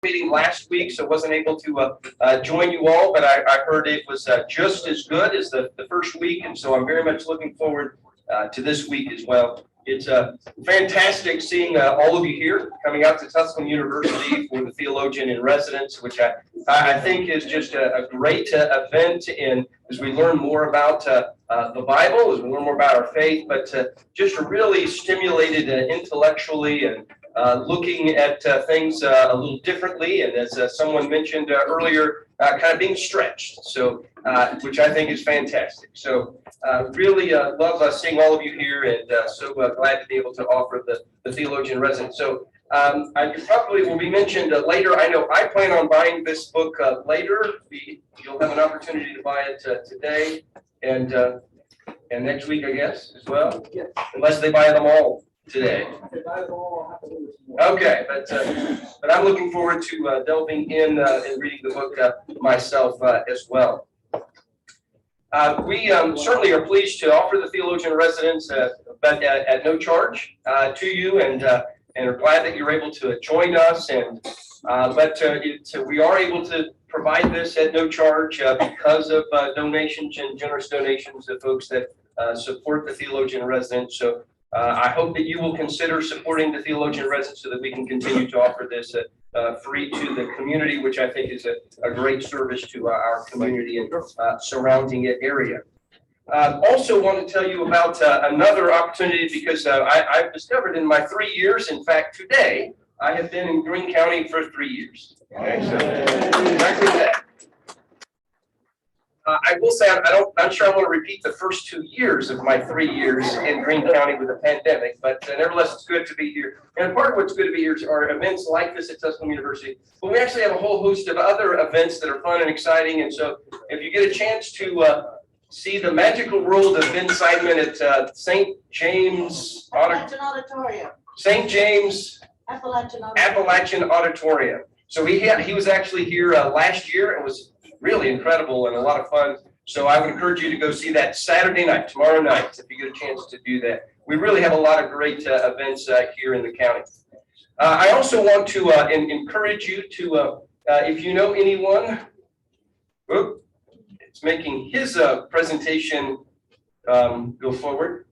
Meeting last week, so wasn't able to join you all, but I heard it was just as good as the first week, and so I'm very much looking forward to this week as well. It's fantastic seeing all of you here coming out to Tusculum University for the Theologian in Residence, which I think is just a great event, and as we learn more about the Bible, as we learn more about our faith, but just really stimulated intellectually and looking at things a little differently, and as someone mentioned earlier, kind of being stretched, so which I think is fantastic. So really love seeing all of you here, and so glad to be able to offer the Theologian Residence. So I probably will be mentioned later. I know I plan on buying this book later. You'll have an opportunity to buy it today and next week, I guess, as well, unless they buy them all today. Okay, but I'm looking forward to delving in and reading the book myself as well. We certainly are pleased to offer the Theologian Residence, but at no charge to you, and are glad that you're able to join us. And we are able to provide this at no charge because of donations and generous donations of folks that support the Theologian Residence. So I hope that you will consider supporting the Theologian Residence so that we can continue to offer this free to the community, which I think is a great service to our community and surrounding area. Also want to tell you about another opportunity, because I've discovered in my 3 years, in fact today, I have been in Greene County for 3 years. Okay, so exactly that. I will say I'm sure I want to repeat the first 2 years of my 3 years in Greene County with the pandemic, but nevertheless, it's good to be here. And part of what's good to be here are events like this at Tusculum University, but we actually have a whole host of other events that are fun and exciting. And so if you get a chance to see the magical world of Ben Seidman at St. James Auditorium. St. James Appalachian Auditorium. So he was actually here last year and was really incredible and a lot of fun. So I would encourage you to go see that Saturday night, tomorrow night, if you get a chance to do that. We really have a lot of great events here in the county. I also want to encourage you to, if you know anyone, it's making his presentation go forward.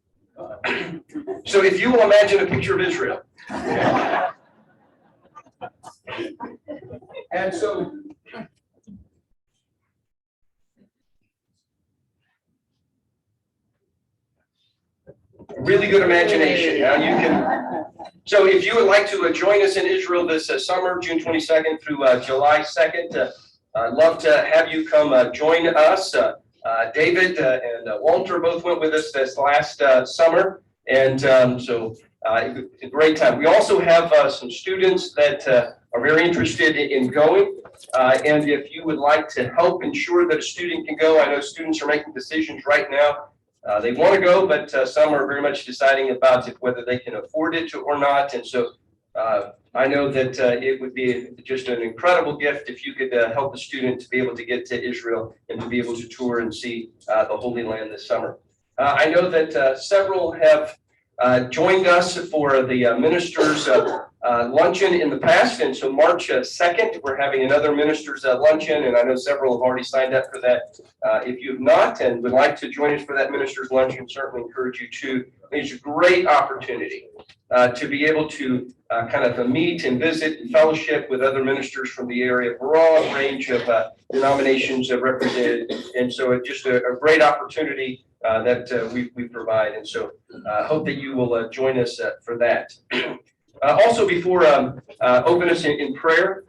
So if you will imagine a picture of Israel. And so really good imagination. Now you can. So if you would like to join us in Israel this summer, June 22nd through July 2nd, I'd love to have you come join us. David and Walter both went with us this last summer, and so it's a great time. We also have some students that are very interested in going, and if you would like to help ensure that a student can go, I know students are making decisions right now. They want to go, but some are very much deciding about whether they can afford it or not. And so I know that it would be just an incredible gift if you could help a student to be able to get to Israel and to be able to tour and see the Holy Land this summer. I know that several have joined us for the ministers' luncheon in the past, and so March 2nd, we're having another ministers' luncheon, and I know several have already signed up for that. If you have not and would like to join us for that ministers' luncheon, certainly encourage you to. It's a great opportunity to be able to kind of meet and visit and fellowship with other ministers from the area, broad range of denominations represented, and so it's just a great opportunity that we provide, and so hope that you will join us for that. Also, before open us in prayer,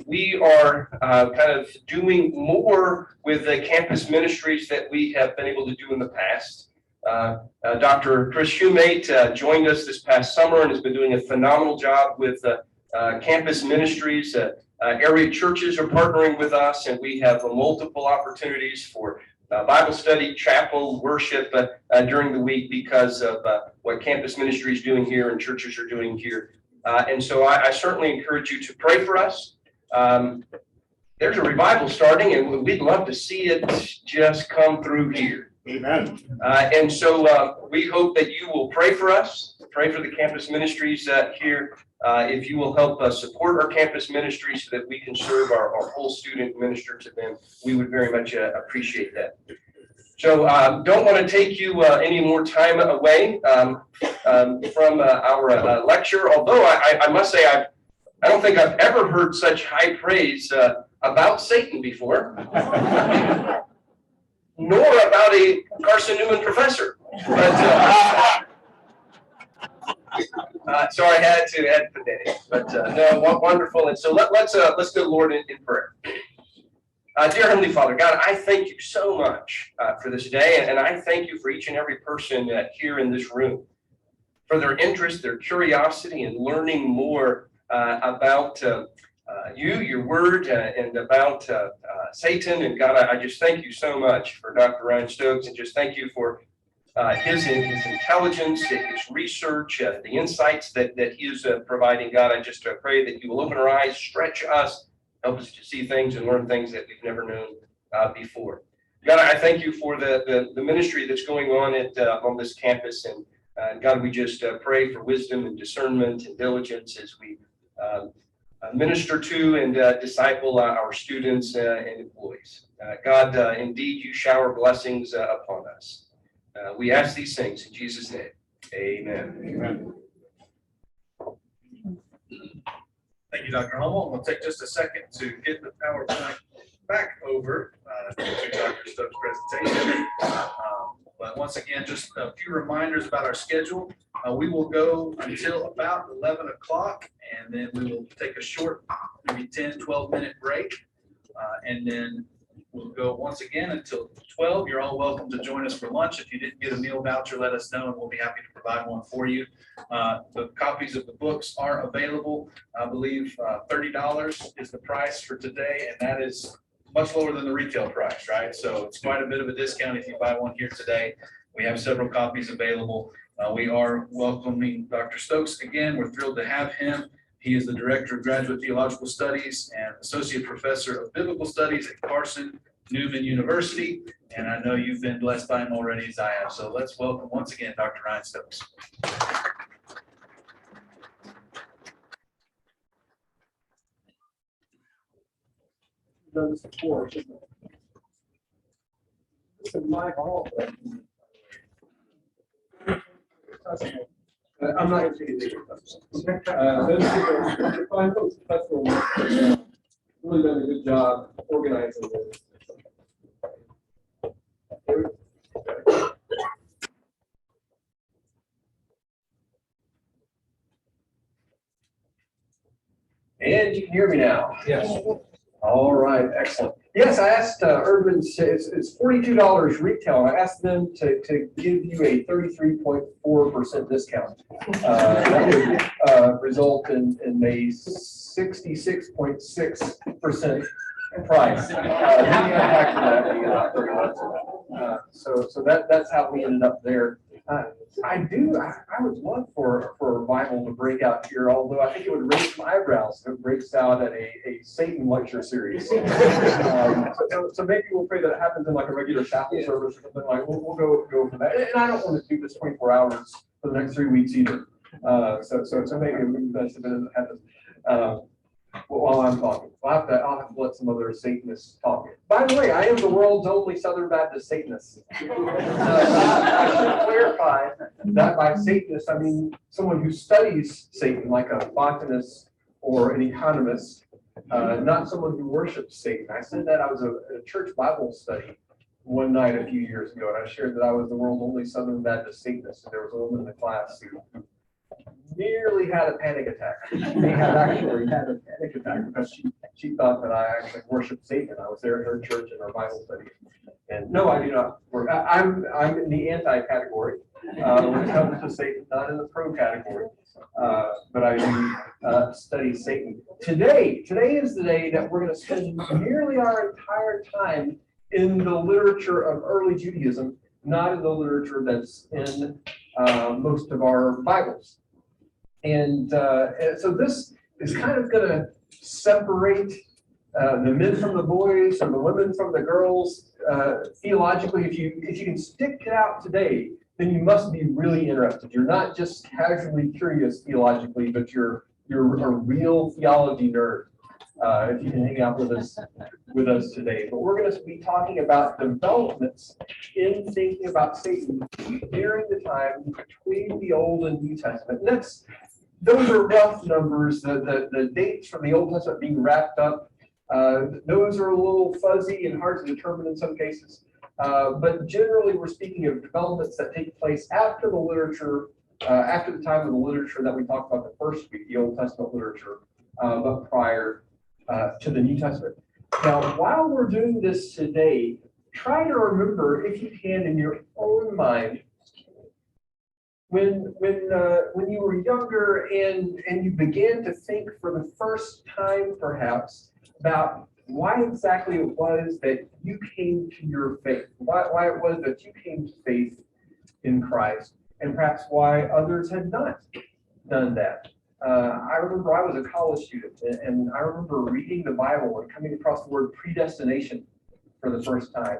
we are kind of doing more with the campus ministries that we have been able to do in the past. Dr. Chris Shumate joined us this past summer and has been doing a phenomenal job with campus ministries. Area churches are partnering with us, and we have multiple opportunities for Bible study, chapel, worship during the week because of what campus ministry is doing here and churches are doing here. And so I certainly encourage you to pray for us. There's a revival starting, and we'd love to see it just come through here. Amen. And so we hope that you will pray for us, pray for the campus ministries here, if you will help us support our campus ministry so that we can serve our whole student and minister to them, we would very much appreciate that. So don't want to take you any more time away from our lecture, although I must say I don't think I've ever heard such high praise about Satan before, nor about a Carson Newman professor. But, so I had to put that in. But no, wonderful. And so let's go to the Lord in prayer. Dear Heavenly Father, God, I thank you so much for this day, and I thank you for each and every person here in this room, for their interest, their curiosity, and learning more about you, your word, and about Satan. And God, I just thank you so much for Dr. Ryan Stokes, and just thank you for his intelligence, his research, the insights that he is providing. God, I just pray that you will open our eyes, stretch us, help us to see things and learn things that we've never known before. God, I thank you for the ministry that's going on on this campus. And God, we just pray for wisdom and discernment and diligence as we minister to and disciple our students and employees. God, indeed, you shower blessings upon us. We ask these things in Jesus' name. Amen. Amen. Thank you, Dr. Hummel. We'll take just a second to get the PowerPoint back over to Dr. Stokes' presentation. But once again, just a few reminders about our schedule. We will go until about 11 o'clock, and then we will take a short, maybe 10, 12-minute break. And then we'll go once again until 12. You're all welcome to join us for lunch. If you didn't get a meal voucher, let us know, and we'll be happy to provide one for you. The copies of the books are available. I believe $30 is the price for today, and that is much lower than the retail price, right? So it's quite a bit of a discount if you buy one here today. We have several copies available. We are welcoming Dr. Stokes again. We're thrilled to have him. He is the Director of Graduate Theological Studies and Associate Professor of Biblical Studies at Carson Newman University. And I know you've been blessed by him already, as I have. So let's welcome once again Dr. Ryan Stokes. Done this before. This is my hall. I'm not going to take it. The Fine Folks Festival really done a good job organizing this. And you can hear me now. Yes. All right, excellent. Yes, I asked Urban, it's $42 retail. I asked them to give you a 33.4% discount. That would result in a 66.6% price. So that's how we ended up there. I would love for a revival to break out here, although I think it would raise some eyebrows if it breaks out at a Satan lecture series. So maybe we'll pray that it happens in like a regular chapel service or something like. We'll go for that. And I don't want to do this 24 hours for the next 3 weeks either. So maybe it would be best if it doesn't happen. While I'm talking, I'll have to let some other Satanists talk. By the way, I am the world's only Southern Baptist Satanist. I should clarify that by Satanist, I mean someone who studies Satan, like a botanist or an economist, not someone who worships Satan. I said that I was at a church Bible study one night a few years ago, and I shared that I was the world's only Southern Baptist Satanist. And there was a woman in the class who nearly had a panic attack. She had actually had a panic attack because she thought that I actually worshiped Satan. I was there at her church in our Bible study. And no, I do not work. I'm in the anti category when it comes to Satan, not in the pro category. But I do study Satan. Today is the day that we're going to spend nearly our entire time in the literature of early Judaism, not in the literature that's in most of our Bibles. And so this is kind of going to separate the men from the boys and the women from the girls theologically. If you can stick it out today, then you must be really interested. You're not just casually curious theologically, but you're you're a real theology nerd. If you can hang out with us today. But we're going to be talking about developments in thinking about Satan during the time between the Old and New Testament. And those are rough numbers. The dates from the Old Testament being wrapped up, those are a little fuzzy and hard to determine in some cases. But generally, we're speaking of developments that take place after the literature, after the time of the literature that we talked about the first week, the Old Testament literature, but prior to the New Testament. Now, while we're doing this today, try to remember, if you can, in your own mind, when you were younger and you began to think for the first time, perhaps, about why exactly it was that you came to your faith, why it was that you came to faith in Christ, and perhaps why others had not done that. I remember I was a college student, and I remember reading the Bible and coming across the word predestination for the first time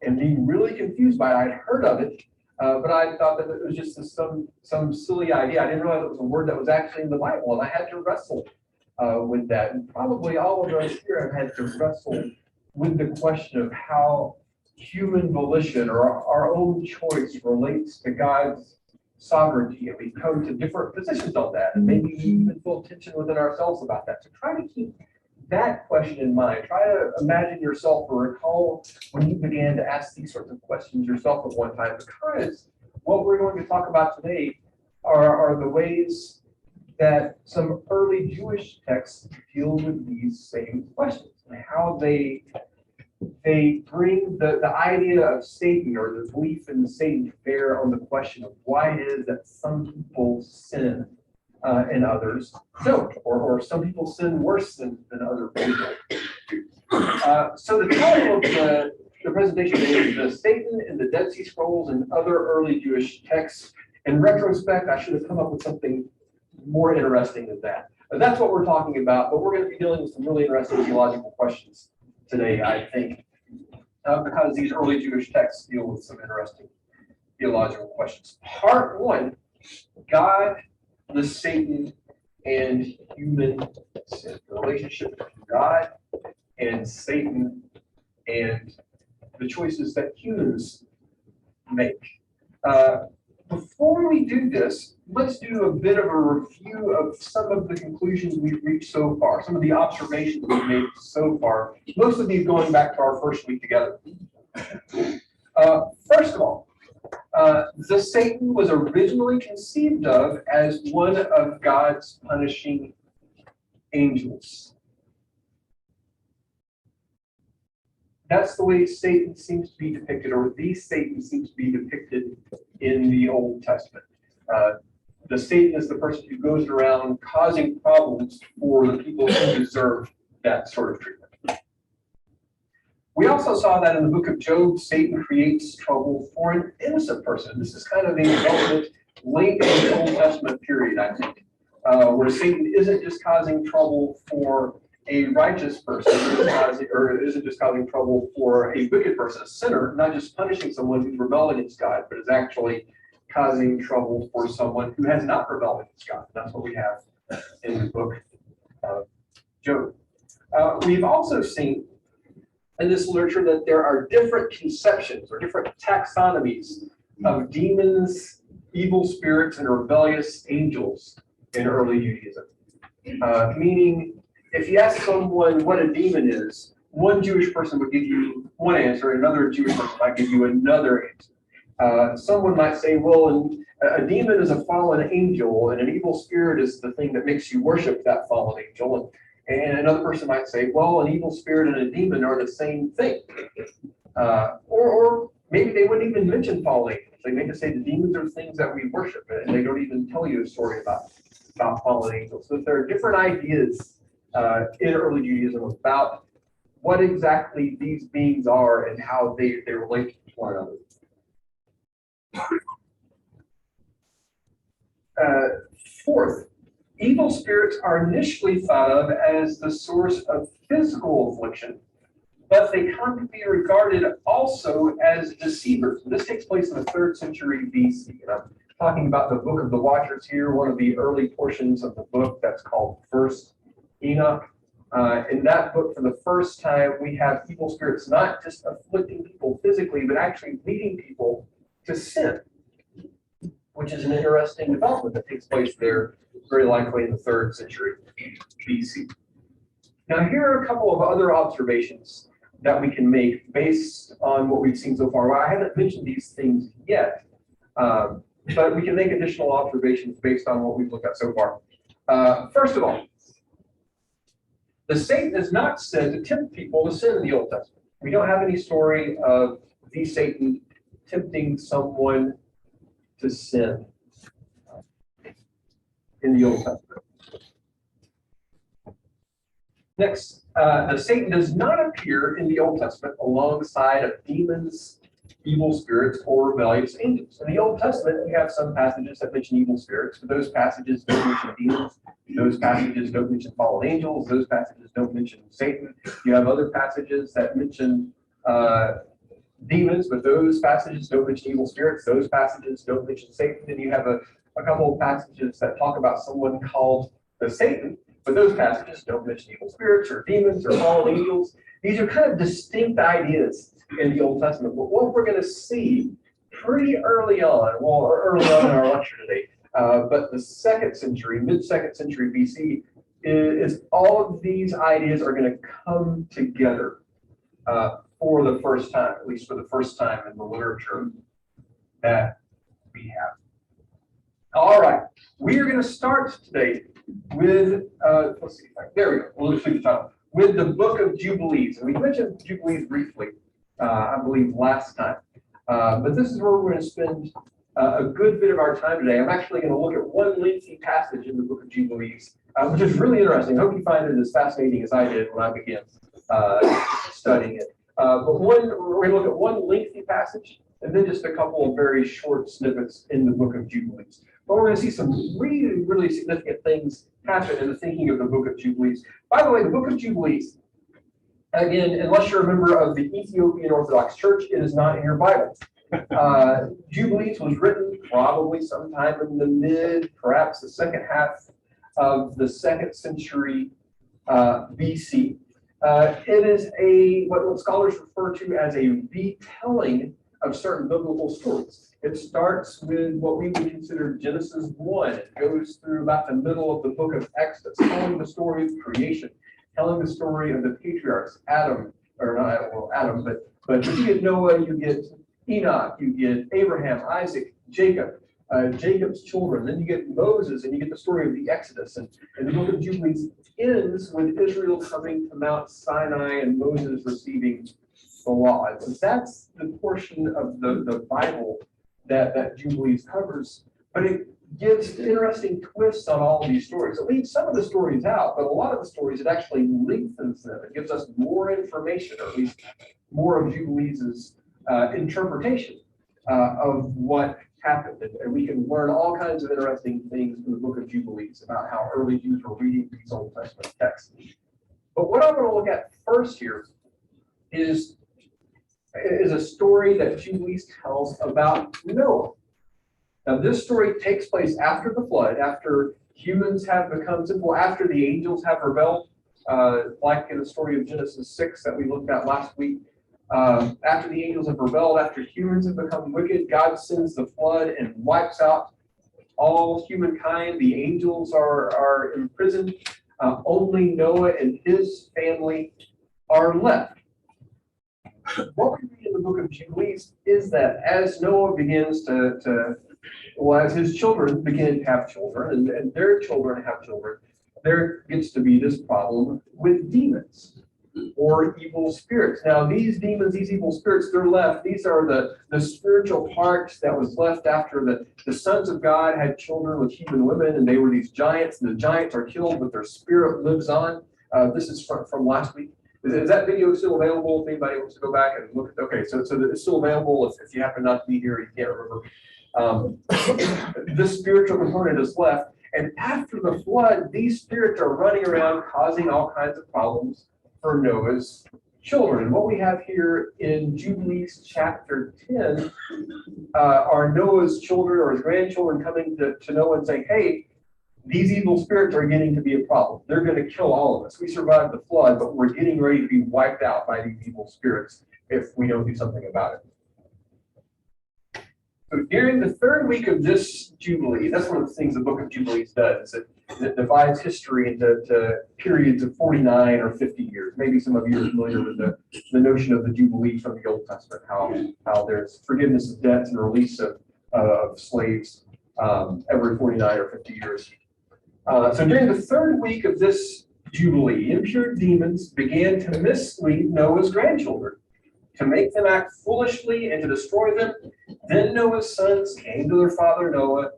and being really confused by it. I'd heard of it, but I thought that it was just some silly idea. I didn't realize it was a word that was actually in the Bible, and I had to wrestle with that. And probably all of us here have had to wrestle with the question of how human volition or our own choice relates to God's sovereignty, and we come to different positions on that, and maybe we even feel tension within ourselves about that. So try to keep that question in mind. Try to imagine yourself or recall when you began to ask these sorts of questions yourself at one time, because what we're going to talk about today are the ways that some early Jewish texts deal with these same questions and how they bring the idea of Satan or the belief in Satan to bear on the question of why it is that some people sin and others don't, or some people sin worse than other people do. So the title of the presentation is the Satan in the Dead Sea Scrolls and Other Early Jewish Texts. In retrospect, I should have come up with something more interesting than that. But that's what we're talking about, but we're going to be dealing with some really interesting theological questions today, I think, because these early Jewish texts deal with some interesting theological questions. Part one, God, the Satan, and human sin. The relationship between God and Satan and the choices that humans make. Before we do this, let's do a bit of a review of some of the conclusions we've reached so far, some of the observations we've made so far, most of these going back to our first week together. First of all, the Satan was originally conceived of as one of God's punishing angels. That's the way Satan seems to be depicted, or the Satan seems to be depicted in the Old Testament. The Satan is the person who goes around causing problems for the people who deserve that sort of treatment. We also saw that in the book of Job, Satan creates trouble for an innocent person. This is kind of a development late in the Old Testament period, I think, where Satan isn't just causing trouble for a righteous person, or isn't just causing trouble for a wicked person, a sinner, not just punishing someone who's rebelled against God, but is actually causing trouble for someone who has not rebelled against God. That's what we have in the book of Job. We've also seen in this literature that there are different conceptions or different taxonomies of demons, evil spirits, and rebellious angels in early Judaism. Meaning, if you ask someone what a demon is, one Jewish person would give you one answer, and another Jewish person might give you another answer. Someone might say, well, a demon is a fallen angel, and an evil spirit is the thing that makes you worship that fallen angel. And another person might say, well, an evil spirit and a demon are the same thing. Or maybe they wouldn't even mention fallen angels. They may just say the demons are things that we worship, and they don't even tell you a story about fallen angels. So there are different ideas in early Judaism about what exactly these beings are and how they relate to one another. Fourth, evil spirits are initially thought of as the source of physical affliction, but they come to be regarded also as deceivers. And this takes place in the 3rd century BC. And I'm talking about the book of the Watchers here, one of the early portions of the book that's called First Enoch. In that book, for the first time, we have evil spirits not just afflicting people physically, but actually leading people to sin, which is an interesting development that takes place there, very likely in the 3rd century BC. Now, here are a couple of other observations that we can make based on what we've seen so far. Well, I haven't mentioned these things yet, but we can make additional observations based on what we've looked at so far. First of all, the Satan is not said to tempt people to sin in the Old Testament. We don't have any story of the Satan tempting someone to sin in the Old Testament. Next, the Satan does not appear in the Old Testament alongside of demons, evil spirits, or rebellious angels. In the Old Testament, we have some passages that mention evil spirits, but those passages don't mention demons. Those passages don't mention fallen angels. Those passages don't mention Satan. You have other passages that mention demons, but those passages don't mention evil spirits. Those passages don't mention Satan. And you have a couple of passages that talk about someone called the Satan, but those passages don't mention evil spirits or demons or fallen angels. These are kind of distinct ideas in the Old Testament. But what we're going to see pretty early on, well, early on in our lecture today, but the 2nd century, mid-2nd century BC, is all of these ideas are going to come together for the first time, at least for the first time in the literature that we have. All right, we are going to start today with, let's see, there we go, we'll just leave the title, with the Book of Jubilees. And we mentioned Jubilees briefly, I believe, last time. But this is where we're going to spend a good bit of our time today. I'm actually going to look at one lengthy passage in the Book of Jubilees, which is really interesting. I hope you find it as fascinating as I did when I began studying it. But we're going to look at one lengthy passage and then just a couple of very short snippets in the Book of Jubilees. But we're going to see some really, really significant things happen in the thinking of the Book of Jubilees. By the way, the Book of Jubilees, again, unless you're a member of the Ethiopian Orthodox Church, it is not in your Bible. Jubilees was written probably sometime in perhaps the second half of the 2nd century BC. It is what scholars refer to as a retelling of certain biblical stories. It starts with what we would consider Genesis 1. It goes through about the middle of the book of Exodus, telling the story of creation, telling the story of the patriarchs, Adam, but you get Noah, you get Enoch, you get Abraham, Isaac, Jacob, Jacob's children, then you get Moses, and you get the story of the Exodus. And the book of Jubilees ends with Israel coming to Mount Sinai and Moses receiving the law. And that's the portion of the Bible that Jubilees covers, but it gives interesting twists on all of these stories. It leaves some of the stories out, but a lot of the stories, it actually lengthens them. It gives us more information, or at least more of Jubilees' interpretation of what happened. And we can learn all kinds of interesting things from the book of Jubilees about how early Jews were reading these Old Testament texts. But what I'm going to look at first here is a story that Jubilees tells about Noah. Now, this story takes place after the flood, after humans have become sinful, after the angels have rebelled, like in the story of Genesis 6 that we looked at last week. After the angels have rebelled, after humans have become wicked, God sends the flood and wipes out all humankind. The angels are imprisoned. Only Noah and his family are left. What we read in the book of Jubilees is that as Noah begins as his children begin to have children, and their children have children, there gets to be this problem with demons or evil spirits. Now, these demons, these evil spirits, they're left. These are the spiritual parts that was left after the sons of God had children with human women, and they were these giants, and the giants are killed, but their spirit lives on. This is from last week. Is that video still available if anybody wants to go back and look at? Okay, so it's still available if you happen not to be here, you can't remember. This spiritual component is left, and after the flood, these spirits are running around causing all kinds of problems for Noah's children. What we have here in Jubilees chapter 10 are Noah's children or his grandchildren coming to Noah and saying, hey, these evil spirits are getting to be a problem. They're going to kill all of us. We survived the flood, but we're getting ready to be wiped out by these evil spirits if we don't do something about it. So during the third week of this Jubilee, that's one of the things the book of Jubilees does. It divides history into periods of 49 or 50 years. Maybe some of you are familiar with the notion of the Jubilee from the Old Testament, how there's forgiveness of debts and release of slaves every 49 or 50 years. So during the third week of this Jubilee, impure demons began to mislead Noah's grandchildren, to make them act foolishly and to destroy them. Then Noah's sons came to their father Noah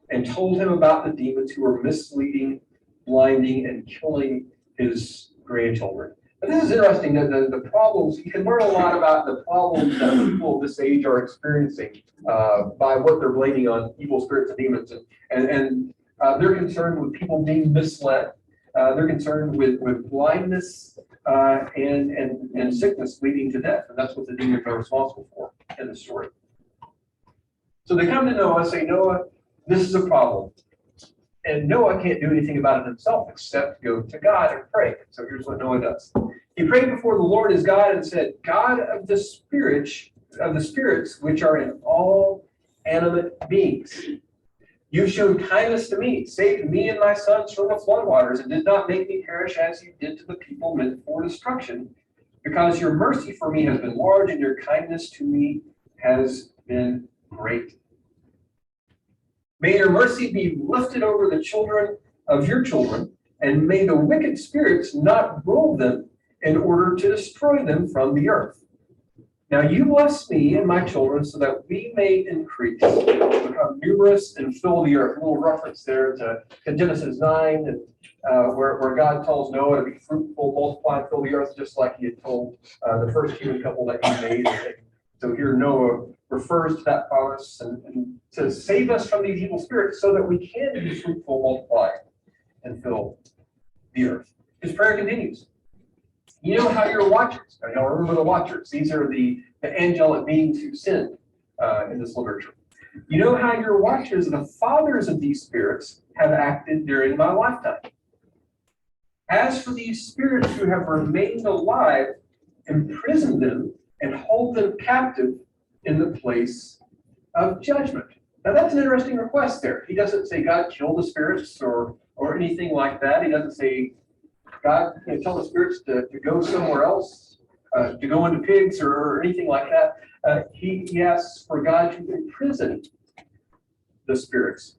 and told him about the demons who were misleading, blinding, and killing his grandchildren. But this is interesting, that the problems, you can learn a lot about the problems that people of this age are experiencing by what they're blaming on evil spirits and demons. And they're concerned with people being misled. They're concerned with blindness and sickness leading to death. And that's what the demons are responsible for in the story. So they come to Noah and say, Noah, this is a problem. And Noah can't do anything about it himself except go to God and pray. So here's what Noah does. He prayed before the Lord his God and said, God of the spirits which are in all animate beings, you showed kindness to me, saved me and my sons from the floodwaters, and did not make me perish as you did to the people meant for destruction, because your mercy for me has been large and your kindness to me has been great. May your mercy be lifted over the children of your children, and may the wicked spirits not rule them in order to destroy them from the earth. Now you bless me and my children so that we may increase, become numerous, and fill the earth. A little reference there to Genesis 9, and, where God tells Noah to be fruitful, multiply, and fill the earth, just like he had told the first human couple that he made. So here Noah refers to that promise and to save us from these evil spirits so that we can be fruitful, multiply, and fill the earth. His prayer continues. You know how your watchers, now y'all remember the watchers, these are the angelic beings who sinned in this literature. You know how your watchers, the fathers of these spirits, have acted during my lifetime. As for these spirits who have remained alive, imprison them and hold them captive in the place of judgment. Now that's an interesting request there. He doesn't say God killed the spirits or anything like that. He doesn't say God tell the spirits to go somewhere else, to go into pigs or anything like that. He asks for God to imprison the spirits.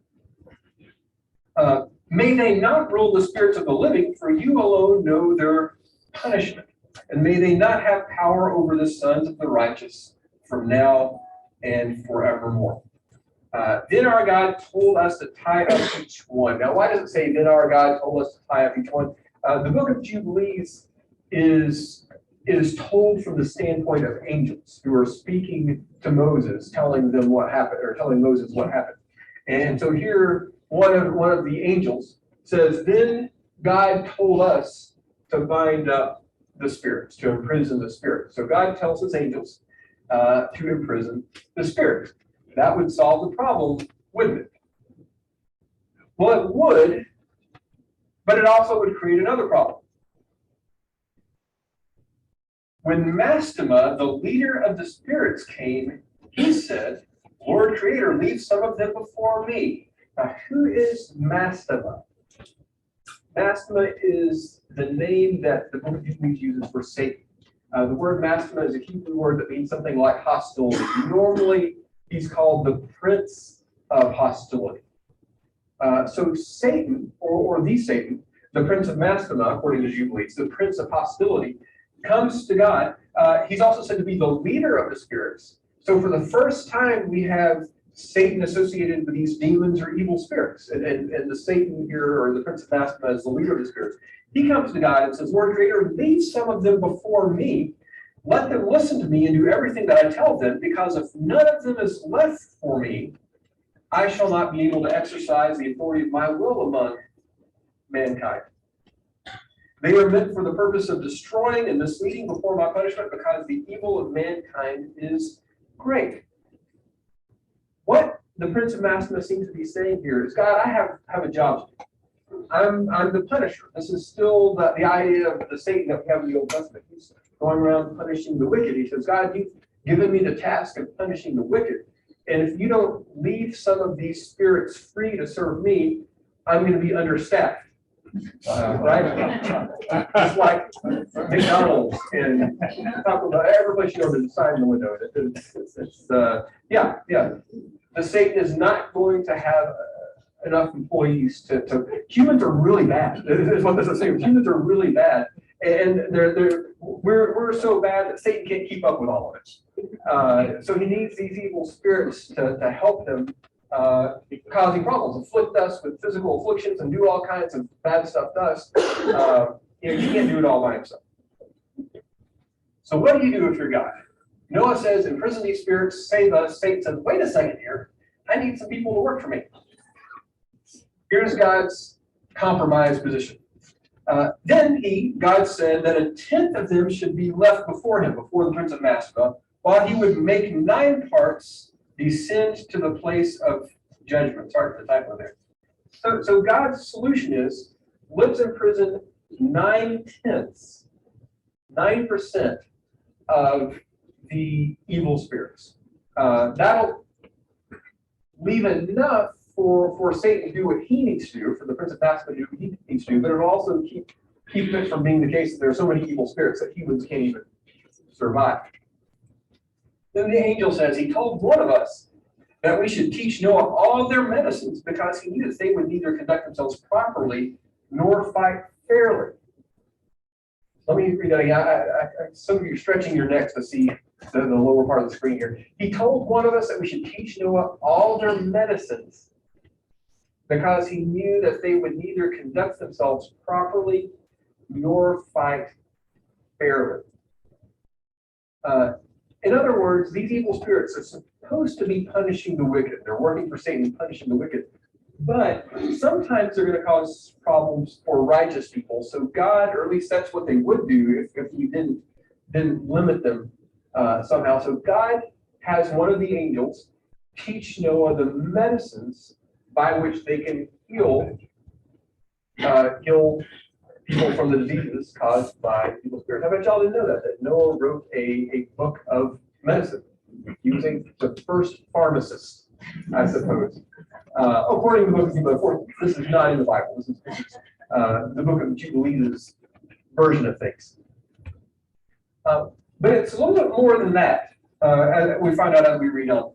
May they not rule the spirits of the living, for you alone know their punishment. And may they not have power over the sons of the righteous from now and forevermore. Then our God told us to tie up each one. Now, why does it say then our God told us to tie up each one? The book of Jubilees is told from the standpoint of angels who are speaking to Moses, telling them what happened, or telling Moses what happened. And so here, one of the angels says, then God told us to bind up the spirits, to imprison the spirits. So God tells his angels to imprison the spirits. That would solve the problem, wouldn't it? Well, it would, but it also would create another problem. When Mastema, the leader of the spirits, came, he said, Lord Creator, leave some of them before me. Now, who is Mastema? Mastema is the name that the book of Jubilees uses for Satan. The word Mastema is a Hebrew word that means something like hostility. Normally, he's called the prince of hostility. So Satan, or the Satan, the prince of Mastema, according to Jubilees, the prince of hostility, comes to God. He's also said to be the leader of the spirits. So for the first time, we have Satan associated with these demons or evil spirits. And the Satan here, or the prince of Mastema, is the leader of the spirits. He comes to God and says, Lord Creator, leave some of them before me. Let them listen to me and do everything that I tell them, because if none of them is left for me, I shall not be able to exercise the authority of my will among mankind. They are meant for the purpose of destroying and misleading before my punishment, because the evil of mankind is great. What the Prince of Maximus seems to be saying here is, God, I have a job to do. I'm the punisher. This is still the idea of the Satan that we have in the Old Testament. He's going around punishing the wicked. He says, God, you've given me the task of punishing the wicked. And if you don't leave some of these spirits free to serve me, I'm going to be understaffed. Right? Just like McDonald's and Taco Bell, every place you go, there's a sign in the window. Yeah. The Satan is not going to have enough employees to humans are really bad. Is what this is saying. Humans are really bad, and we're so bad that Satan can't keep up with all of it. So he needs these evil spirits to help him, causing problems, afflict us with physical afflictions, and do all kinds of bad stuff to us. He can't do it all by himself. So what do you do if you're God? Noah says, imprison these spirits, save us. Satan says, wait a second here. I need some people to work for me. Here's God's compromise position. Then God said that 1/10 of them should be left before him, before the Prince of Massacre, while he would make 9 parts descend to the place of judgment. Sorry for the typo there. So God's solution is, let's imprison 9/10, 9% of the evil spirits. That'll leave enough for Satan to do what he needs to do, for the Prince of Massacre to do what he needs to do, but it'll also keep it from being the case that there are so many evil spirits that humans can't even survive. Then the angel says, he told one of us that we should teach Noah all their medicines, because he knew that they would neither conduct themselves properly nor fight fairly. Let me read that again. Some of you are stretching your necks to see the lower part of the screen here. He told one of us that we should teach Noah all their medicines, because he knew that they would neither conduct themselves properly nor fight fairly. In other words, these evil spirits are supposed to be punishing the wicked. They're working for Satan and punishing the wicked. But sometimes they're going to cause problems for righteous people. So God, or at least that's what they would do if we didn't limit them somehow. So God has one of the angels teach Noah the medicines by which they can heal people from the diseases caused by evil spirits. I bet y'all didn't know that Noah wrote a book of medicine. He was the first pharmacist, I suppose. According to the book of Jubilees, of course, this is not in the Bible. This is the book of Jubilees' version of things. But it's a little bit more than that, as we find out as we read on.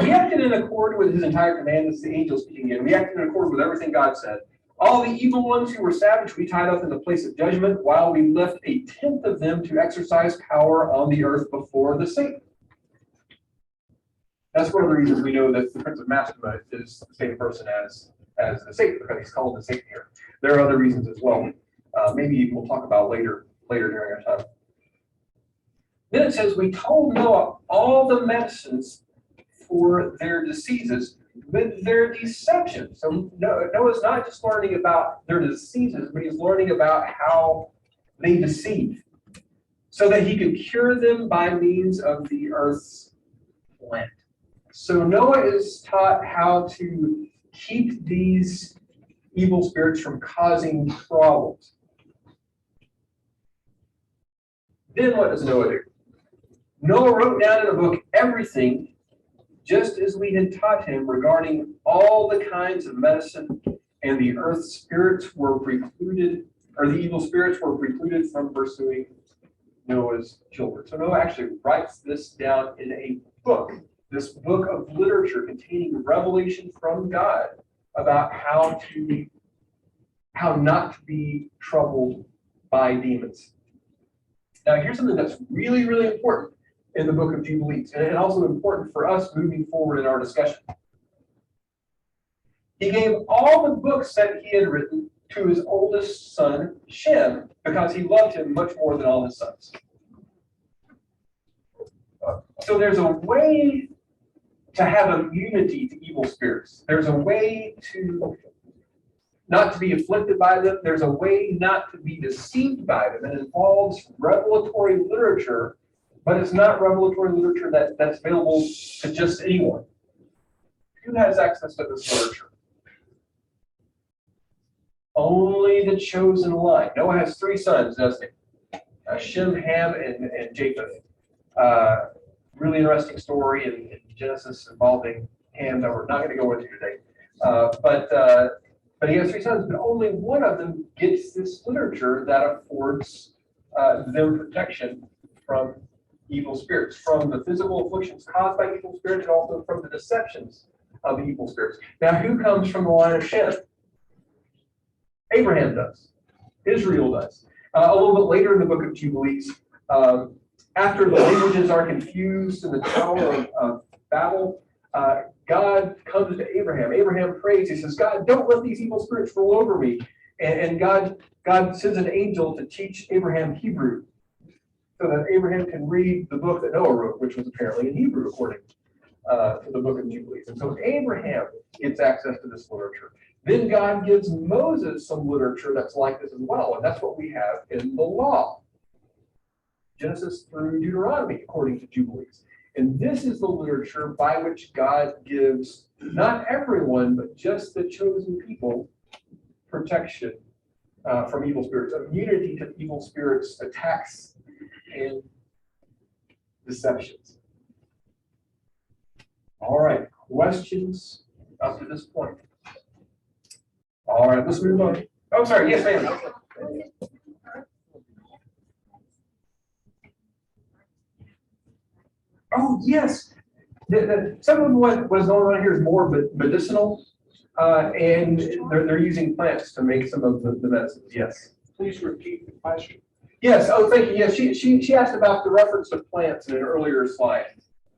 He acted in accord with his entire command. This is the angel speaking again. We acted in accord with everything God said. All the evil ones who were savage, we tied up in the place of judgment, while we left 1/10 of them to exercise power on the earth before the Satan. That's one of the reasons we know that the Prince of Massacre is the same person as the Satan, because he's called the Satan here. There are other reasons as well. Maybe we'll talk about later during our time. Then it says, we told Noah all the medicines for their diseases with their deception. So Noah's not just learning about their diseases, but he's learning about how they deceive, so that he could cure them by means of the earth's plant. So Noah is taught how to keep these evil spirits from causing problems. Then what does Noah do? Noah wrote down in a book everything just as we had taught him regarding all the kinds of medicine, and the earth's spirits were precluded, or the evil spirits were precluded from pursuing Noah's children. So Noah actually writes this down in a book, this book of literature containing revelation from God about how not to be troubled by demons. Now, here's something that's really, really important in the book of Jubilees, and also important for us moving forward in our discussion. He gave all the books that he had written to his oldest son, Shem, because he loved him much more than all his sons. So there's a way to have immunity to evil spirits. There's a way to not to be afflicted by them. There's a way not to be deceived by them. It involves revelatory literature, but it's not revelatory literature that's available to just anyone. Who has access to this literature? Only the chosen line. Noah has 3 sons, doesn't he? Shem, Ham, and Japheth. Really interesting story in Genesis involving Ham that we're not going to go into today. But he has 3 sons, but only one of them gets this literature that affords them protection from evil spirits, from the physical afflictions caused by evil spirits, and also from the deceptions of evil spirits. Now, who comes from the line of Shem? Abraham does. Israel does. A little bit later in the book of Jubilees, after the languages are confused in the Tower of Babel, God comes to Abraham. Abraham prays. He says, God, don't let these evil spirits roll over me. And God sends an angel to teach Abraham Hebrew so that Abraham can read the book that Noah wrote, which was apparently in Hebrew, according to the book of Jubilees. And so Abraham gets access to this literature. Then God gives Moses some literature that's like this as well, and that's what we have in the law. Genesis through Deuteronomy, according to Jubilees. And this is the literature by which God gives not everyone, but just the chosen people protection from evil spirits, immunity to evil spirits' attacks and deceptions. All right, questions up to this point? All right, let's move on. Oh, sorry. Yes, ma'am. Oh, yes. Some of what is going on here is more medicinal, and they're using plants to make some of the medicines. Yes. Please repeat the question. Yes. Oh, thank you. Yes, she asked about the reference to plants in an earlier slide.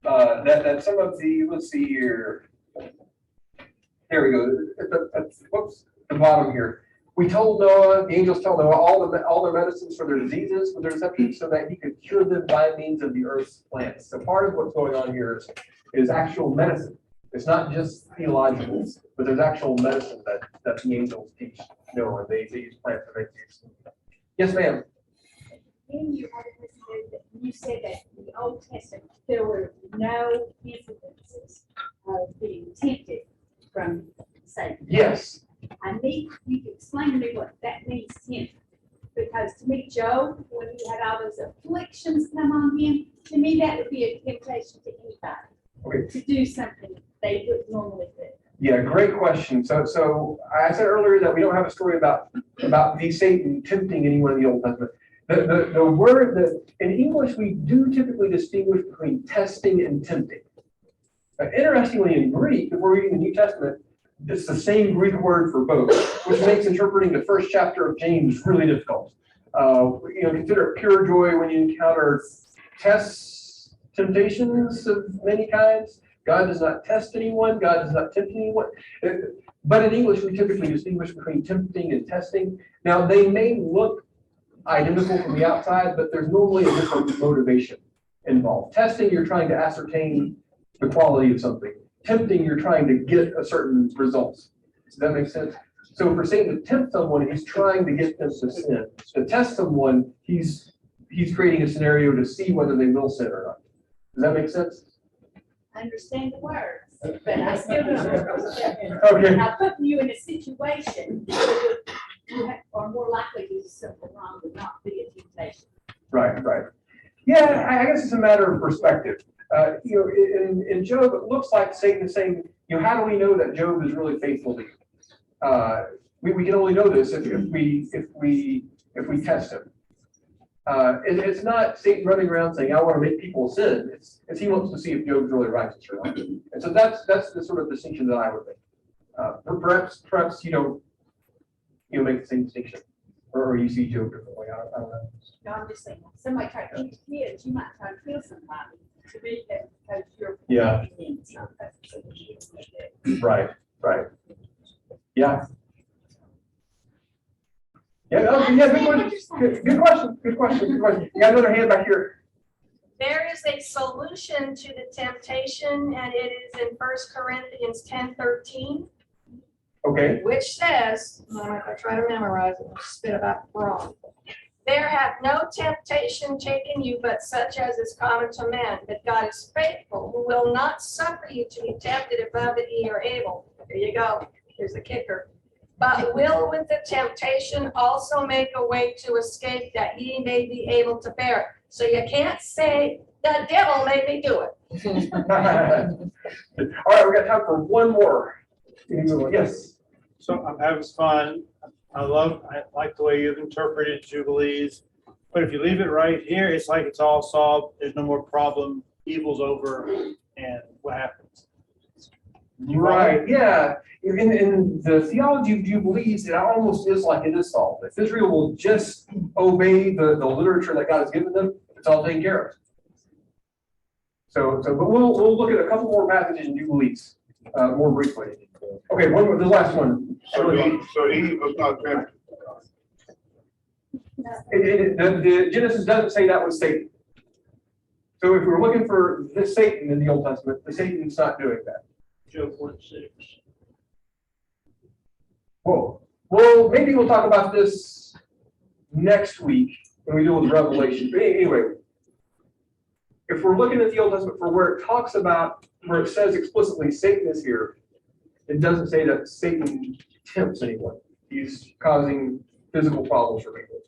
That some of the, let's see here. There we go. Whoops, the bottom here. We told Noah, the angels tell Noah all their medicines for their diseases, for their deceptions, so that he could cure them by means of the earth's plants. So part of what's going on here is actual medicine. It's not just theological, but there's actual medicine that the angels teach Noah. They use plants to make these. Yes, ma'am. In your article, you said that in the Old Testament there were no incidences of being tempted from Satan. Yes. I need you to explain to me what that means to him. Because to me, Job, when he had all those afflictions come on him, to me that would be a temptation to anybody. Okay. To do something they wouldn't normally do. Yeah, great question. So I said earlier that we don't have a story about the Satan tempting anyone in the Old Testament. The word that in English we do typically distinguish between testing and tempting. Interestingly, in Greek, if we're reading the New Testament, it's the same Greek word for both, which makes interpreting the first chapter of James really difficult. Consider it pure joy when you encounter tests, temptations of many kinds. God does not test anyone. God does not tempt anyone. But in English, we typically distinguish between tempting and testing. Now, they may look identical from the outside, but there's normally a different motivation involved. Testing, you're trying to ascertain the quality of something. Tempting, you're trying to get a certain result. Does that make sense? So for Satan to tempt someone, he's trying to get them to sin. To test someone, he's creating a scenario to see whether they will sin or not. Does that make sense? I understand the words, but I still don't understand. Okay. Now, putting you in a situation where you are more likely to do something wrong would not be a temptation. Right. Yeah, I guess it's a matter of perspective. In Job, it looks like Satan is saying, how do we know that Job is really faithful to you? We can only know this if we test him. It's not Satan running around saying, I want to make people sin. It's he wants to see if Job's really righteous or not. And so that's the sort of distinction that I would make. Perhaps you don't make the same distinction, or you see Job differently. I don't know. No, I'm just saying, somebody tried to eat kids, you might try to kill somebody to be that because you're. Yeah. protecting them. So that's what you do. Right. Yeah. Good question. You got another hand back here. There is a solution to the temptation, and it is in 1 Corinthians 10:13. Okay, which says, I'm gonna try to memorize it, spit it out wrong. There hath no temptation taken you, but such as is common to men, but God is faithful, who will not suffer you to be tempted above that ye are able. There you go, here's the kicker. But will with the temptation also make a way to escape, that ye may be able to bear it. So you can't say, the devil made me do it. all right, we got time for one more. Yes, So I'm having fun. I like the way you've interpreted Jubilees. But if you leave it right here, it's like it's all solved. There's no more problem. Evil's over. And what happens? right, yeah. In the theology of Jubilees, it almost is like it is solved. If Israel will just obey the literature that God has given them, it's all taken care of. But we'll look at a couple more passages in Jubilees more briefly. Okay, the last one. So Eve was not tempted. The Genesis doesn't say that was Satan. So if we're looking for this Satan in the Old Testament, the Satan's not doing that. Job 1:6. Whoa. Well, maybe we'll talk about this next week when we deal with Revelation. But anyway, if we're looking at the Old Testament for where it talks about, where it says explicitly Satan is here, it doesn't say that Satan tempts anyone. He's causing physical problems for people.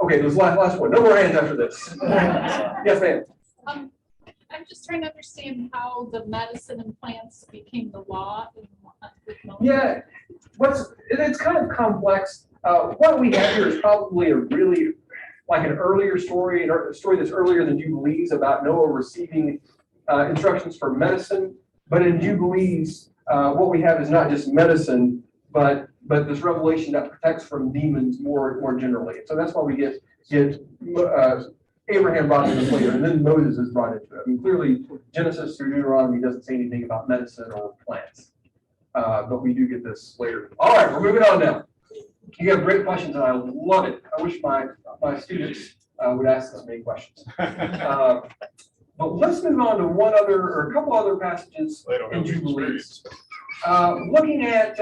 Okay, this last one. No more hands after this. Yes, ma'am. I'm just trying to understand how the medicine and plants became the law. Yeah, it's kind of complex. What we have here is probably a really, like an earlier story, a story that's earlier than Jubilees about Noah receiving instructions for medicine. But in Jubilees, what we have is not just medicine, but this revelation that protects from demons more generally. So that's why we get Abraham brought into this later, and then Moses is brought into it. I mean, clearly, Genesis through Deuteronomy doesn't say anything about medicine or plants, but we do get this later. All right, we're moving on now. You have great questions, and I love it. I wish my students would ask us many questions. But let's move on to a couple other passages They don't in have the Jubilees. Looking at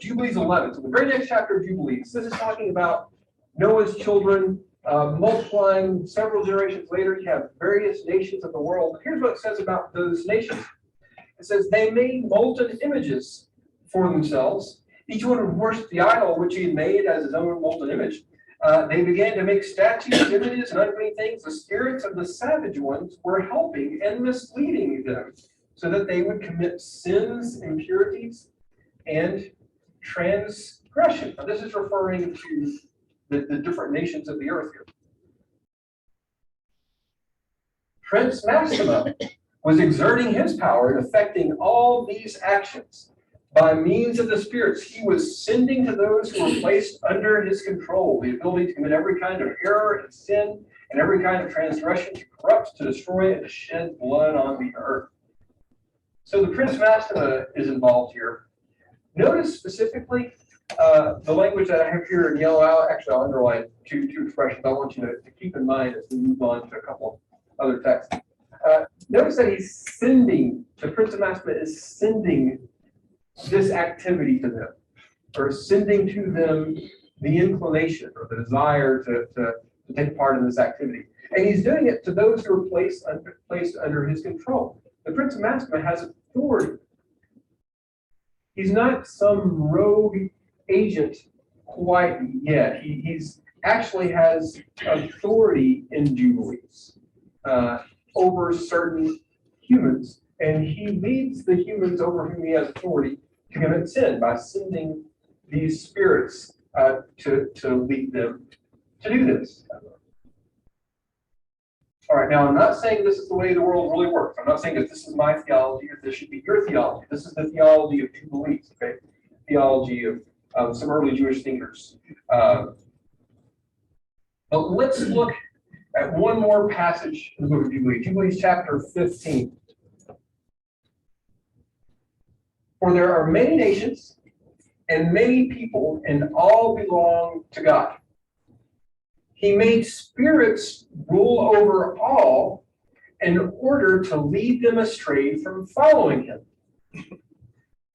Jubilees 11, so the very next chapter of Jubilees, this is talking about Noah's children multiplying several generations later. You have various nations of the world. Here's what it says about those nations. It says, they made molten images for themselves. Each one would worship the idol which he had made as his own molten image. They began to make statues, images, and unclean things. The spirits of the savage ones were helping and misleading them, so that they would commit sins, impurities, and transgression. Now, this is referring to the different nations of the earth here. Prince Maxima was exerting his power and affecting all these actions. By means of the spirits, he was sending to those who were placed under his control the ability to commit every kind of error and sin and every kind of transgression, to corrupt, to destroy, and to shed blood on the earth. So the Prince Maxima is involved here. Notice specifically the language that I have here in yellow. Actually, I'll underline two expressions I want you to keep in mind as we move on to a couple of other texts. Notice that he's sending, the Prince of Maxima is sending this activity to them, or sending to them the inclination or the desire to take part in this activity. And he's doing it to those who are placed under his control. The Prince of Maxima has authority. He's not some rogue agent quite yet. He's actually has authority in Jubilees over certain humans, and he leads the humans over whom he has authority to commit sin by sending these spirits to lead them to do this. All right, now I'm not saying this is the way the world really works. I'm not saying that this is my theology or this should be your theology. This is the theology of Jubilees, okay? Theology of some early Jewish thinkers. But let's look at one more passage in the book of Jubilees, Jubilees chapter 15. For there are many nations and many people, and all belong to God. He made spirits rule over all in order to lead them astray from following him.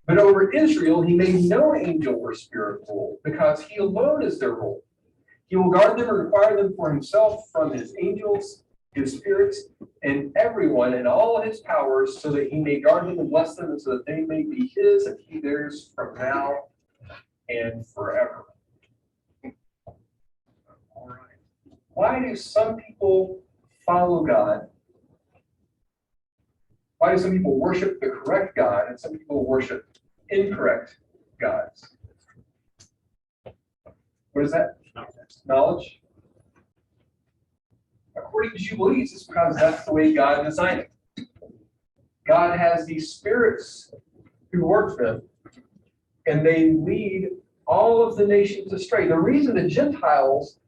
But over Israel, he made no angel or spirit rule, because he alone is their rule. He will guard them and require them for himself from his angels, his spirits, and everyone and all his powers, so that he may guard them and bless them, and so that they may be his and he theirs from now and forever. All right. Why do some people follow God? Why do some people worship the correct God and some people worship incorrect gods? What is that? Knowledge. According to Jubilees, it's because that's the way God designed it. God has these spirits who work them, and they lead all of the nations astray. The reason the Gentiles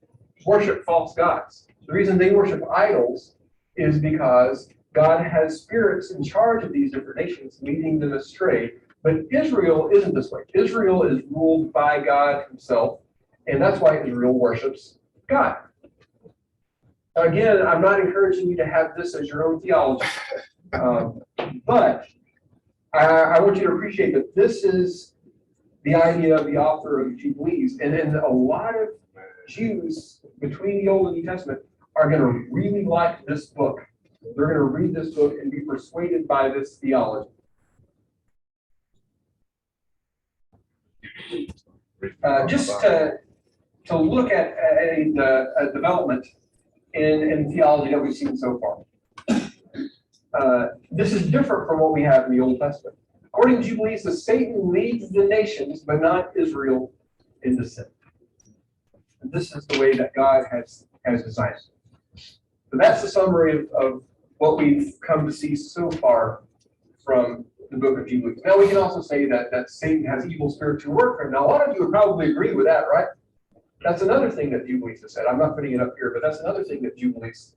worship false gods, the reason they worship idols, is because God has spirits in charge of these different nations, leading them astray. But Israel isn't this way. Israel is ruled by God himself, and that's why Israel worships God. Again, I'm not encouraging you to have this as your own theology, but I want you to appreciate that this is the idea of the author of Jubilees, and then a lot of Jews between the Old and New Testament are going to really like this book. They're going to read this book and be persuaded by this theology. Just to look at a development in theology that we've seen so far. This is different from what we have in the Old Testament. According to Jubilees, Satan leads the nations, but not Israel into sin. And this is the way that God has designed it. So that's the summary of what we've come to see so far from the book of Jubilees. Now we can also say that Satan has evil spirits who work for him. Now a lot of you would probably agree with that, right? That's another thing that Jubilees has said. I'm not putting it up here, but that's another thing that Jubilees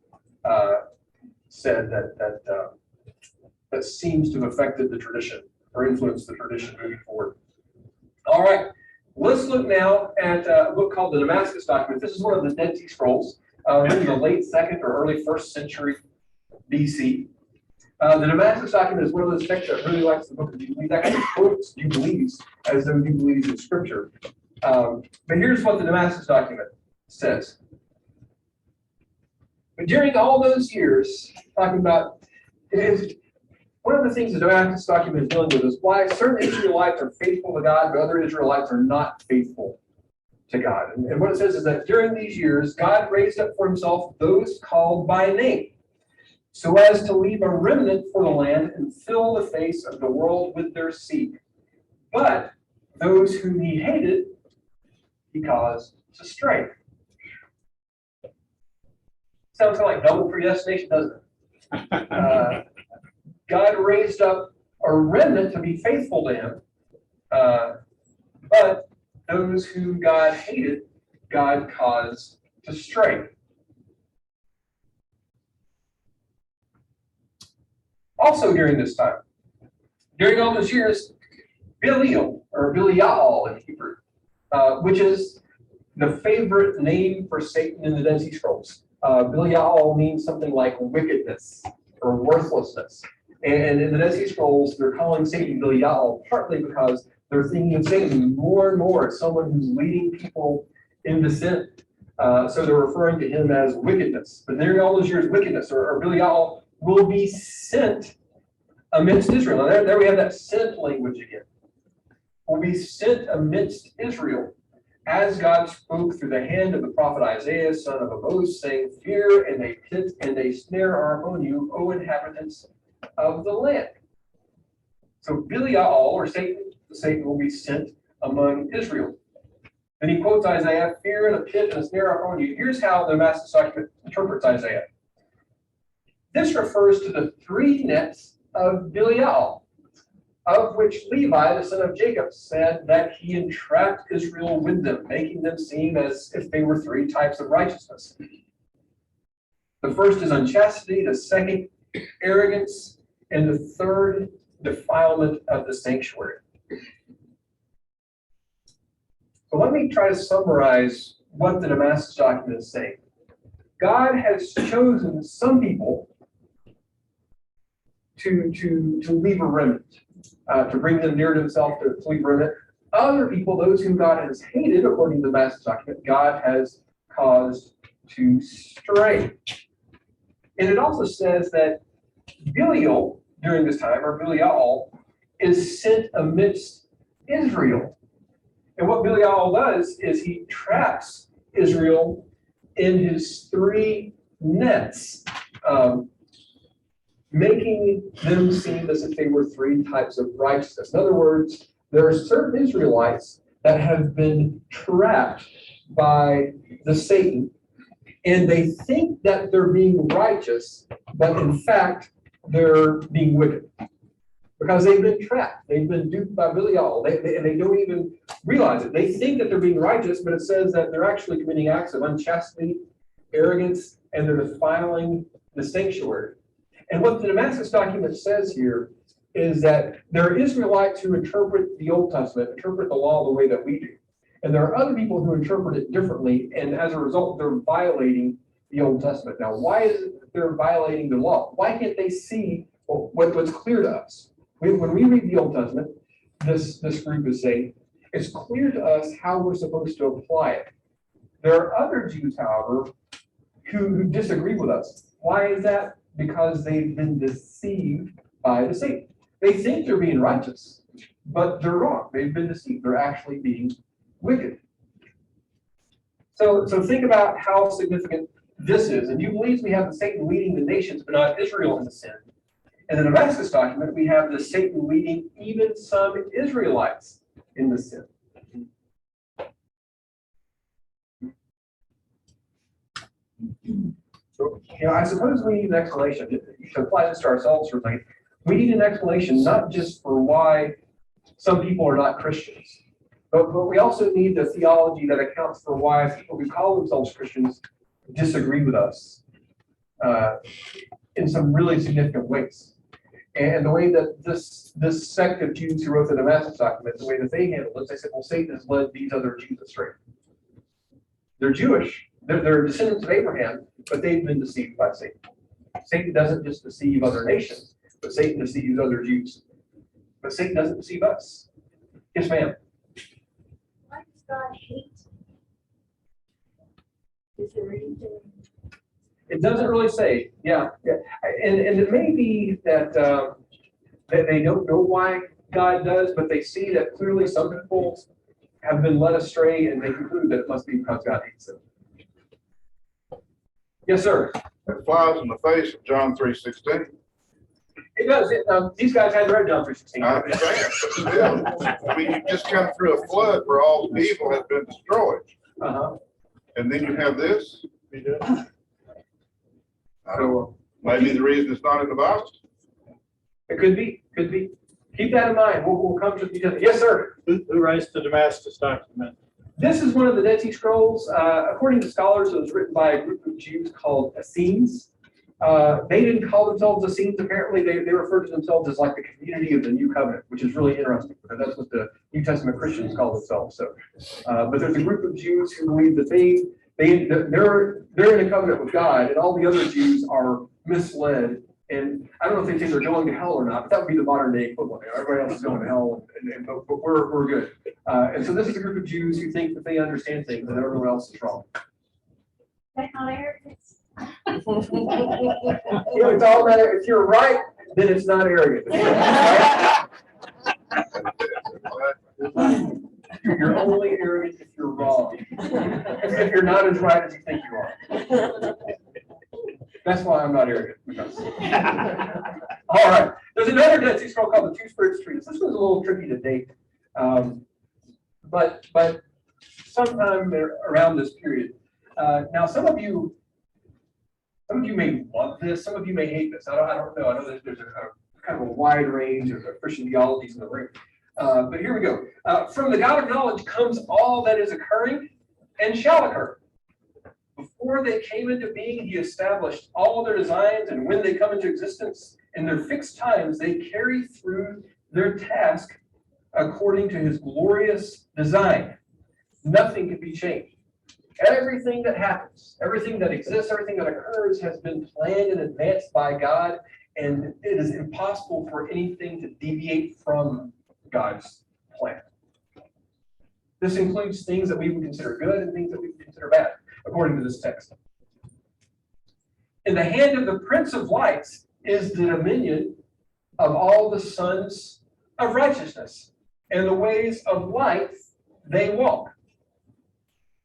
said that seems to have affected the tradition or influenced the tradition moving forward. All right, let's look now at a book called the Damascus Document. This is one of the Dead Sea Scrolls, written in the late 2nd or early 1st century BC. The Damascus Document is one of those texts that really likes the book of Jubilees. Actually quotes Jubilees as though Jubilees is scripture. But here's what the Damascus Document says. But during all those years, talking about, one of the things the Damascus Document is dealing with is why certain Israelites are faithful to God, but other Israelites are not faithful to God. And what it says is that during these years, God raised up for himself those called by name, so as to leave a remnant for the land and fill the face of the world with their seed. But those whom he hated, he caused to stray. Sounds kind of like double predestination, doesn't it? God raised up a remnant to be faithful to him, but those whom God hated, God caused to stray. Also during this time, during all those years, Belial, or Belial in Hebrew, which is the favorite name for Satan in the Dead Sea Scrolls. Belial means something like wickedness or worthlessness. And in the Dead Sea Scrolls, they're calling Satan Belial partly because they're thinking of Satan more and more as someone who's leading people into sin. So they're referring to him as wickedness. But during all those years, wickedness or Belial will be sent amidst Israel. Now there we have that sent language again. Will be sent amidst Israel, as God spoke through the hand of the prophet Isaiah, son of Amoz, saying, "Fear and a pit and a snare are upon you, O inhabitants of the land." So Belial, or Satan will be sent among Israel. Then he quotes Isaiah, "Fear and a pit and a snare are upon you." Here's how the Damascus Document interprets Isaiah. This refers to the 3 nets of Belial, of which Levi, the son of Jacob, said that he entrapped Israel with them, making them seem as if they were 3 types of righteousness. The first is unchastity, the second, arrogance, and the third, defilement of the sanctuary. So let me try to summarize what the Damascus Document is saying. God has chosen some people to leave a remnant. to bring them near to himself, to flee from it. Other people, those whom God has hated, according to the Damascus document, God has caused to stray. And it also says that Belial, during this time, or Belial, is sent amidst Israel. And what Belial does is he traps Israel in his 3 nets, making them seem as if they were 3 types of righteousness. In other words, there are certain Israelites that have been trapped by the Satan, and they think that they're being righteous, but in fact, they're being wicked. Because they've been trapped. They've been duped by Belial. And they don't even realize it. They think that they're being righteous, but it says that they're actually committing acts of unchastity, arrogance, and they're defiling the sanctuary. And what the Damascus document says here is that there are Israelites who interpret the Old Testament, interpret the law the way that we do. And there are other people who interpret it differently, and as a result, they're violating the Old Testament. Now, why is it that they're violating the law? Why can't they see what's clear to us? When we read the Old Testament, this group is saying, it's clear to us how we're supposed to apply it. There are other Jews, however, who disagree with us. Why is that? Because they've been deceived by the Satan. They think they're being righteous, but they're wrong. They've been deceived. They're actually being wicked. So think about how significant this is. And you believe we have the Satan leading the nations, but not Israel in the sin. In the Damascus document, we have the Satan leading even some Israelites in the sin. So, I suppose we need an explanation. To apply this to ourselves for a second, we need an explanation not just for why some people are not Christians, but we also need the theology that accounts for why people who call themselves Christians disagree with us in some really significant ways. And the way that this sect of Jews who wrote the Damascus document, the way that they handled it, they said, well, Satan has led these other Jews astray. They're Jewish. They're descendants of Abraham, but they've been deceived by Satan. Satan doesn't just deceive other nations, but Satan deceives other Jews. But Satan doesn't deceive us. Yes, ma'am. Why does God hate? Is there anything? It doesn't really say. Yeah. And it may be that that they don't know why God does, but they see that clearly some people have been led astray, and they conclude that it must be because God hates them. Yes, sir. It flies in the face of John 3:16. It does. These guys hadn't read John 3:16. I understand, but still, I mean, you just come through a flood where all the evil has been destroyed. And then you have this. We do. So Maybe the reason it's not in the Bible. it could be. Keep that in mind. We'll come to the details. Yes, sir. Who writes the Damascus document? This is one of the Dead Sea Scrolls. According to scholars, it was written by a group of Jews called Essenes. They didn't call themselves Essenes, apparently. They referred to themselves as like the community of the New Covenant, which is really interesting because that's what the New Testament Christians call themselves. So, but there's a group of Jews who believe that they're in a covenant with God, and all the other Jews are misled. And I don't know if they think they're going to hell or not, but that would be the modern day equivalent. Everybody else is going to hell, but we're good. And so this is a group of Jews who think that they understand things and everyone else is wrong. That's not arrogance. It's all matter. If you're right, then it's not arrogant. You're only arrogant if you're wrong. If you're not as right as you think you are. That's why I'm not arrogant. All right. There's another Dead Sea Scroll called the Two Spirits Treatise. This one's a little tricky to date. But sometime around this period. Now, some of you may love this. Some of you may hate this. I don't know. I know there's a kind of a wide range of Christian theologies in the room. But here we go. From the God of knowledge comes all that is occurring and shall occur. Before they came into being, he established all their designs, and when they come into existence, in their fixed times, they carry through their task according to his glorious design. Nothing can be changed. Everything that happens, everything that exists, everything that occurs has been planned in advance by God, And it is impossible for anything to deviate from God's plan. This includes things that we would consider good and things that we would consider bad, according to this text. In the hand of the Prince of Lights is the dominion of all the sons of righteousness, and the ways of light they walk.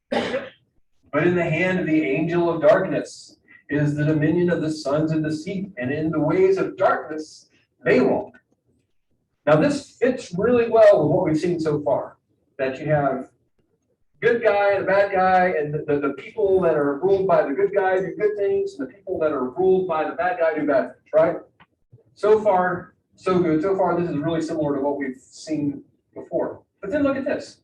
But in the hand of the angel of darkness is the dominion of the sons of deceit, and in the ways of darkness they walk. Now this fits really well with what we've seen so far, that you have good guy and a bad guy, and the people that are ruled by the good guy do good things, and the people that are ruled by the bad guy do bad things, right? So far, so good. So far, this is really similar to what we've seen before. But then look at this.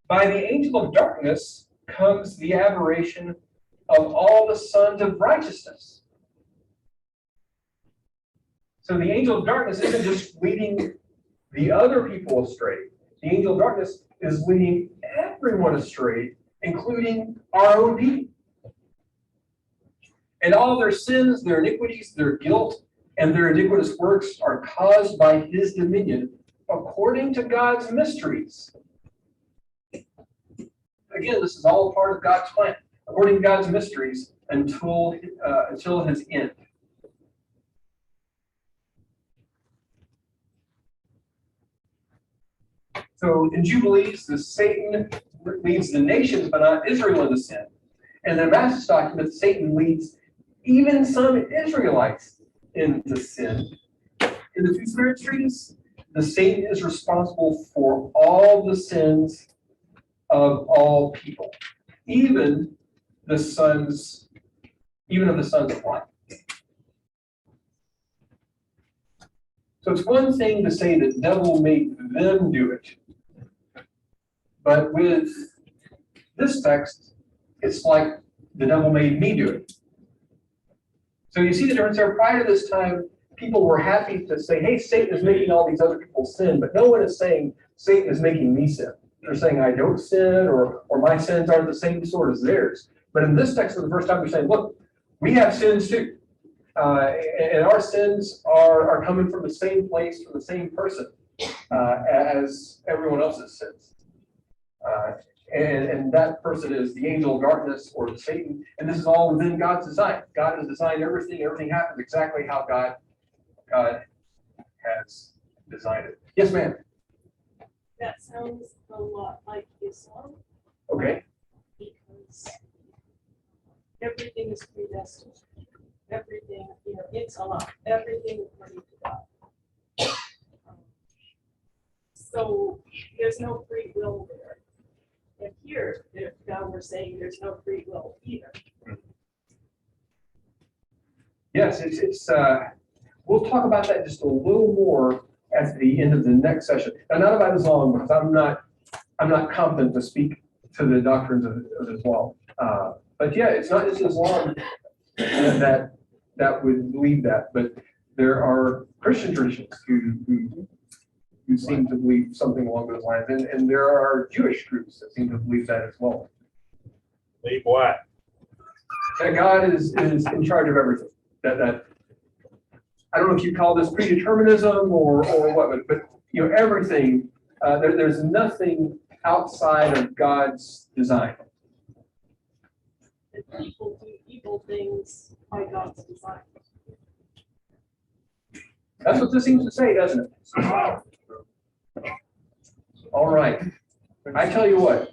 By the angel of darkness comes the aberration of all the sons of righteousness. So the angel of darkness isn't just leading the other people astray. The angel of darkness is leading everyone astray, including our own people. And all their sins, their iniquities, their guilt, and their iniquitous works are caused by his dominion according to God's mysteries. Again, this is all part of God's plan, according to God's mysteries until his end. So in Jubilees, Satan leads the nations, but not Israel into sin. And in the Damascus document, Satan leads even some Israelites into sin. In the Two Spirits treatise, the Satan is responsible for all the sins of all people, even of the sons of light. So it's one thing to say the devil made them do it. But with this text, it's like the devil made me do it. So you see the difference there. Prior to this time, people were happy to say, hey, Satan is making all these other people sin, but no one is saying Satan is making me sin. They're saying I don't sin, or my sins aren't the same sort as theirs. But in this text, for the first time, they're saying, look, we have sins too. And our sins are coming from the same place, from the same person as everyone else's sins. And that person is the angel of darkness or Satan. And this is all within God's design. God has designed everything. Everything happens exactly how God has designed it. Yes, ma'am. That sounds a lot like Islam. Okay. Because everything is predestined. Everything, it's Allah. Everything according to God. So there's no free will there. And here, now we're saying there's no free will either. Yes, it's we'll talk about that just a little more at the end of the next session. Now, not about Islam, because I'm not competent to speak to the doctrines of Islam. But yeah, it's not just Islam that would lead that, but there are Christian traditions who seem to believe something along those lines, and there are Jewish groups that seem to believe that as well. Believe what? That God is in charge of everything. That I don't know if you call this predeterminism or what, but everything. There's nothing outside of God's design. That people do evil things by God's design. That's what this seems to say, doesn't it? All right. I tell you what,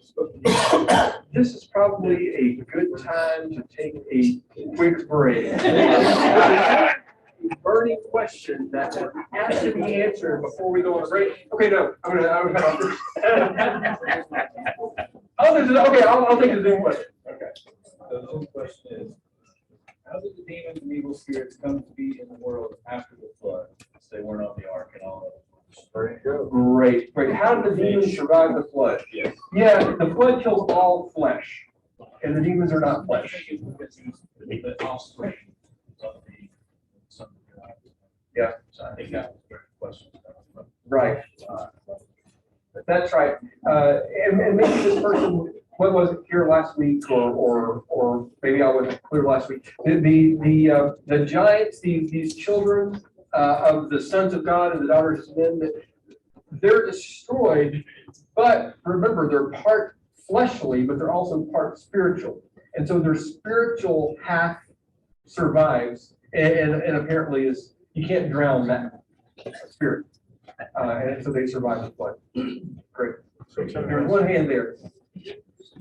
this is probably a good time to take a quick break. Burning question that has to be answered before we go on a break. Okay, no, I'm gonna cut off this. Okay, I'll take the Zoom question. Okay. The Zoom question is, how did the demons and evil spirits come to be in the world after the flood? Since they weren't on the ark and all that. Great. How did the demons survive the flood? Yes. Yeah, the flood kills all flesh, and the demons are not flesh. The offspring of the son of God. Yeah. So I think that was the question. Right. That's right. And maybe this person, what was it here last week, or maybe I wasn't clear. clear last week. The giants, these children of the sons of God and the daughters of men, they're destroyed, but remember, they're part fleshly, but they're also part spiritual. And so their spiritual half survives, and apparently is, you can't drown that spirit. And so they survive the flood. Great. There's one hand there.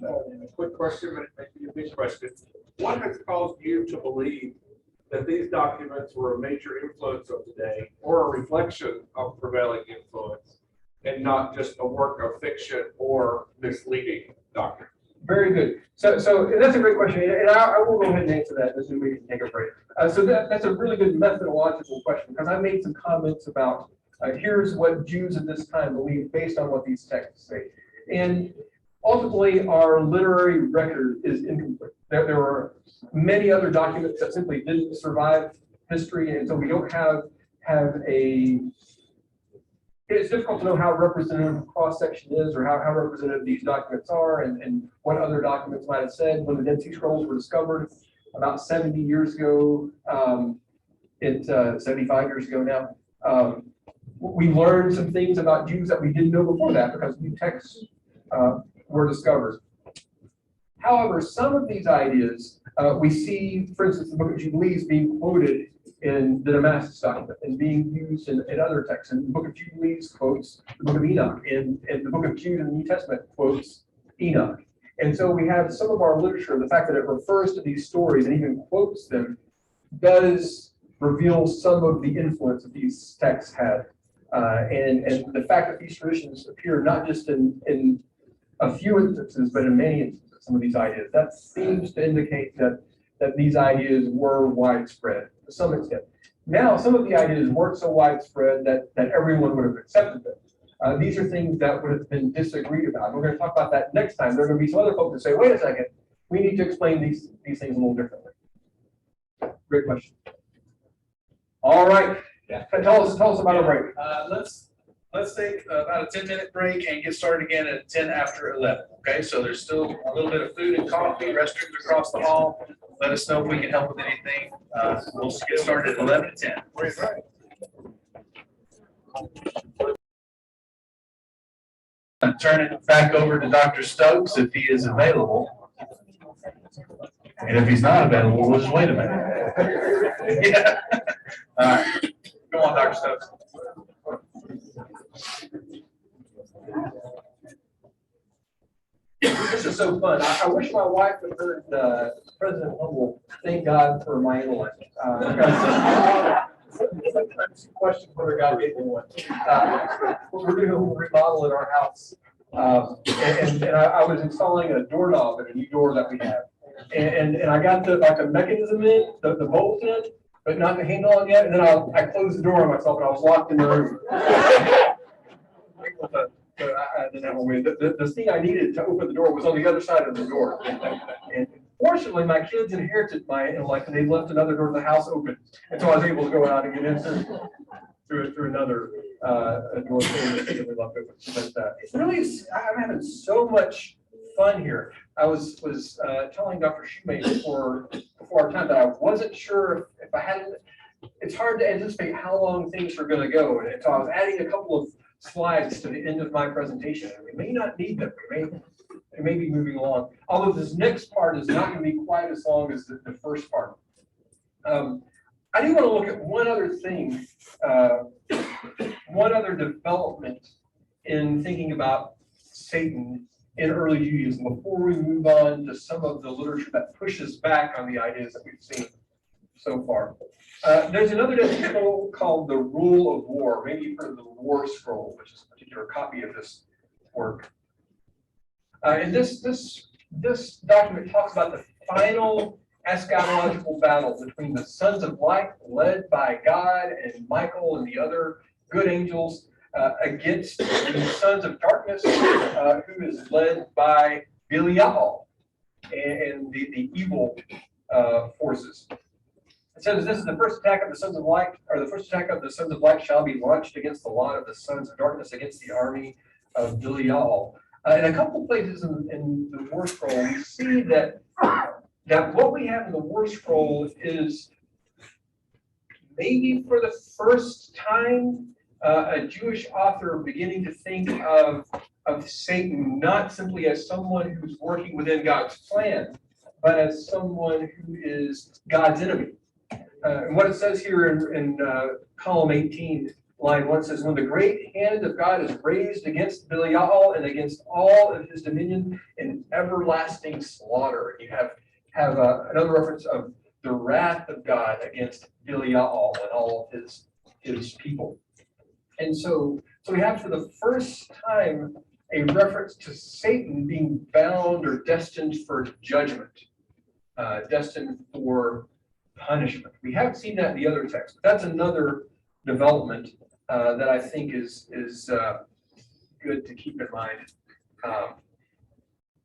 A quick question, but it may be a big question. What has caused you to believe that these documents were a major influence of today or a reflection of prevailing influence and not just a work of fiction or misleading doctrine? Very good. So that's a great question, and I will go ahead and answer that as we can take a break. So that's a really good methodological question, because I made some comments about here's what Jews at this time believe based on what these texts say. And ultimately, our literary record is incomplete. There are many other documents that simply didn't survive history, and so we don't have a. It's difficult to know how representative the cross-section is, or how representative these documents are, and what other documents might have said. When the Dead Sea Scrolls were discovered about 70 years ago, 75 years ago now, we learned some things about Jews that we didn't know before that, because new texts were discovered. However, some of these ideas we see, for instance, the Book of Jubilees being quoted in the Damascus document and being used in other texts. And the Book of Jubilees quotes the Book of Enoch, and the Book of Jude in the New Testament quotes Enoch. And so we have some of our literature, the fact that it refers to these stories and even quotes them, does reveal some of the influence that these texts had. And the fact that these traditions appear not just in a few instances, but in many instances, some of these ideas, that seems to indicate that these ideas were widespread to some extent. Now, some of the ideas weren't so widespread that everyone would have accepted them. These are things that would have been disagreed about. We're going to talk about that next time. There are going to be some other folks that say, wait a second, we need to explain these things a little differently. Great question. All right. Yeah. Tell us about a break. Let's take about a 10-minute break and get started again at 10 after 11. Okay, so there's still a little bit of food and coffee, restrooms across the hall. Let us know if we can help with anything. We'll get started at 11 to 10. Turn it back over to Dr. Stokes if he is available. And if he's not available, we'll just wait a minute. Yeah. All right. Go on, Dr. Stokes. This is so fun. I wish my wife had heard President Humble thank God for my intellect. Sometimes you question whether God gave me one. We're doing a remodel in our house. And I was installing a doorknob in a new door that we have. And I got the mechanism in, the bolt in, but not the handle on yet. And then I closed the door on myself, and I was locked in the room. I didn't have a way. The thing I needed to open the door was on the other side of the door. And fortunately, my kids inherited my intellect, and they left another door of the house open. And so I was able to go out and get in through another door that we left open. But it's really, I'm having so much fun here. I was telling Dr. Shoemate before our time that I wasn't sure if I had. It's hard to anticipate how long things are going to go, and so I was adding a couple of slides to the end of my presentation. We may not need them. We may be moving along. Although this next part is not going to be quite as long as the first part. I do want to look at one other thing, one other development in thinking about Satan in early Judaism before we move on to some of the literature that pushes back on the ideas that we've seen so far. There's another scroll called the Rule of War. Maybe you've heard of the War Scroll, which is a particular copy of this work. And this document talks about the final eschatological battle between the sons of light, led by God and Michael and the other good angels, against the sons of darkness, who is led by Belial and the evil forces. It says this is the first attack of the sons of light, or the first attack of the sons of light shall be launched against the lot of the sons of darkness, against the army of Belial. In a couple places in the War Scroll, we see that that what we have in the War Scroll is maybe for the first time a Jewish author beginning to think of Satan not simply as someone who's working within God's plan, but as someone who is God's enemy. And what it says here in column 18, line 1 says, when the great hand of God is raised against Belial and against all of his dominion in everlasting slaughter. You have another reference of the wrath of God against Belial and all of his people. And so we have for the first time a reference to Satan being bound or destined for judgment, destined for punishment. We haven't seen that in the other text, but that's another development that I think is good to keep in mind.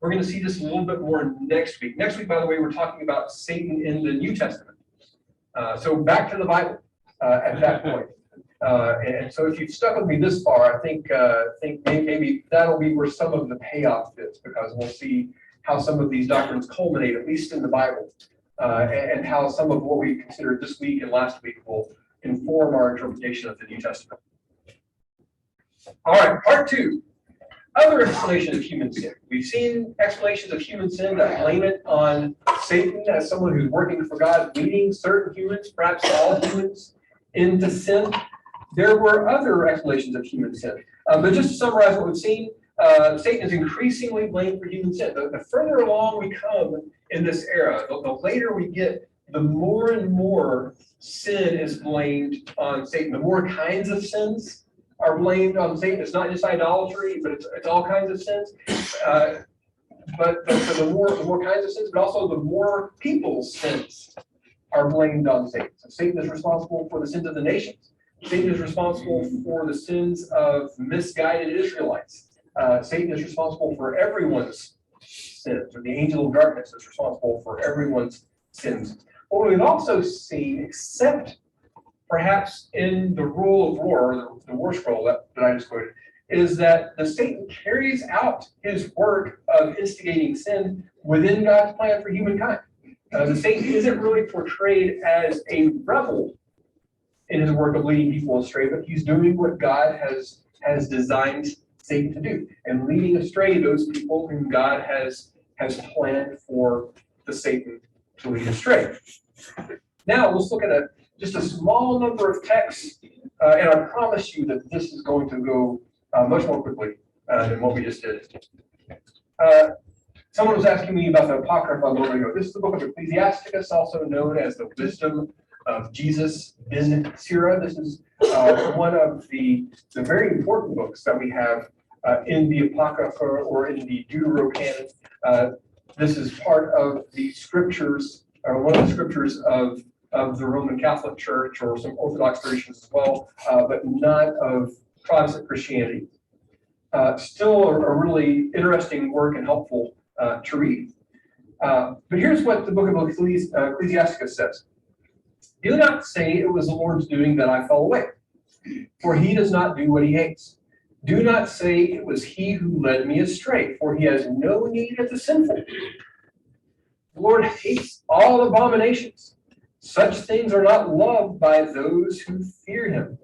We're going to see this a little bit more next week. Next week, by the way, we're talking about Satan in the New Testament. So back to the Bible at that point. And so if you've stuck with me this far, I think maybe that'll be where some of the payoff is, because we'll see how some of these doctrines culminate, at least in the Bible, and how some of what we considered this week and last week will inform our interpretation of the New Testament. All right, part 2, other explanations of human sin. We've seen explanations of human sin that blame it on Satan as someone who's working for God, leading certain humans, perhaps all humans, into sin. There were other explanations of human sin. But just to summarize what we've seen, Satan is increasingly blamed for human sin. The further along we come in this era, the later we get, the more and more sin is blamed on Satan. The more kinds of sins are blamed on Satan. It's not just idolatry, but it's all kinds of sins. But so the more kinds of sins, but also the more people's sins are blamed on Satan. So Satan is responsible for the sins of the nations. Satan is responsible for the sins of misguided Israelites. Satan is responsible for everyone's sins, or the angel of darkness is responsible for everyone's sins. What we've also seen, except perhaps in the rule of war, or the War Scroll that I just quoted, is that the Satan carries out his work of instigating sin within God's plan for humankind. The Satan isn't really portrayed as a rebel in his work of leading people astray, but he's doing what God has designed Satan to do, and leading astray those people whom God has planned for the Satan to lead astray. Now let's look at just a small number of texts, and I promise you that this is going to go much more quickly than what we just did. Someone was asking me about the Apocrypha a moment ago. This is the book of Ecclesiasticus, also known as the Wisdom of Jesus ben Sira. This is one of the very important books that we have in the Apocrypha or in the Deuterocanon. This is part of the scriptures, or one of the scriptures of the Roman Catholic Church, or some Orthodox traditions as well, but not of Protestant Christianity. Still a really interesting work and helpful to read. But here's what the book of Ecclesiasticus says. Do not say it was the Lord's doing that I fell away, for he does not do what he hates. Do not say it was he who led me astray, for he has no need of the sinful. The Lord hates all abominations. Such things are not loved by those who fear him.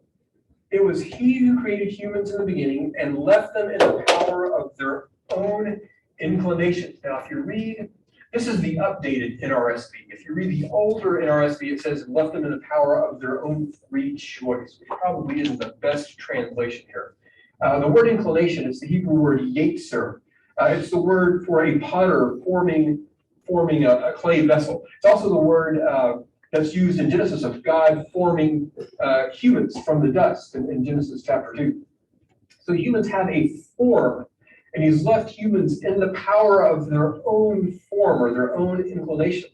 It was he who created humans in the beginning and left them in the power of their own inclination. Now, if you read, this is the updated NRSV. If you read the older NRSV, it says left them in the power of their own free choice, which probably isn't the best translation here. The word inclination is the Hebrew word yetzer. It's the word for a potter forming a clay vessel. It's also the word that's used in Genesis of God forming humans from the dust in Genesis chapter 2. So humans have a form, and he's left humans in the power of their own form or their own inclination.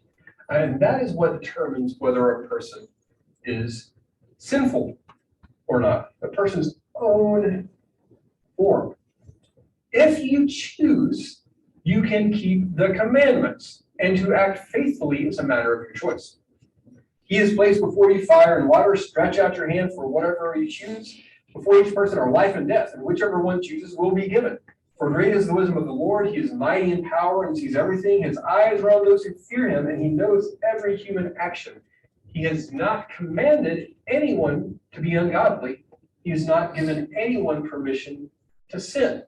And that is what determines whether a person is sinful or not. A person's own form. If you choose, you can keep the commandments, and to act faithfully is a matter of your choice. He has placed before you fire and water. Stretch out your hand for whatever you choose. Before each person are life and death, and whichever one chooses will be given. For great is the wisdom of the Lord, he is mighty in power and sees everything. His eyes are on those who fear him, and he knows every human action. He has not commanded anyone to be ungodly. He has not given anyone permission to sin.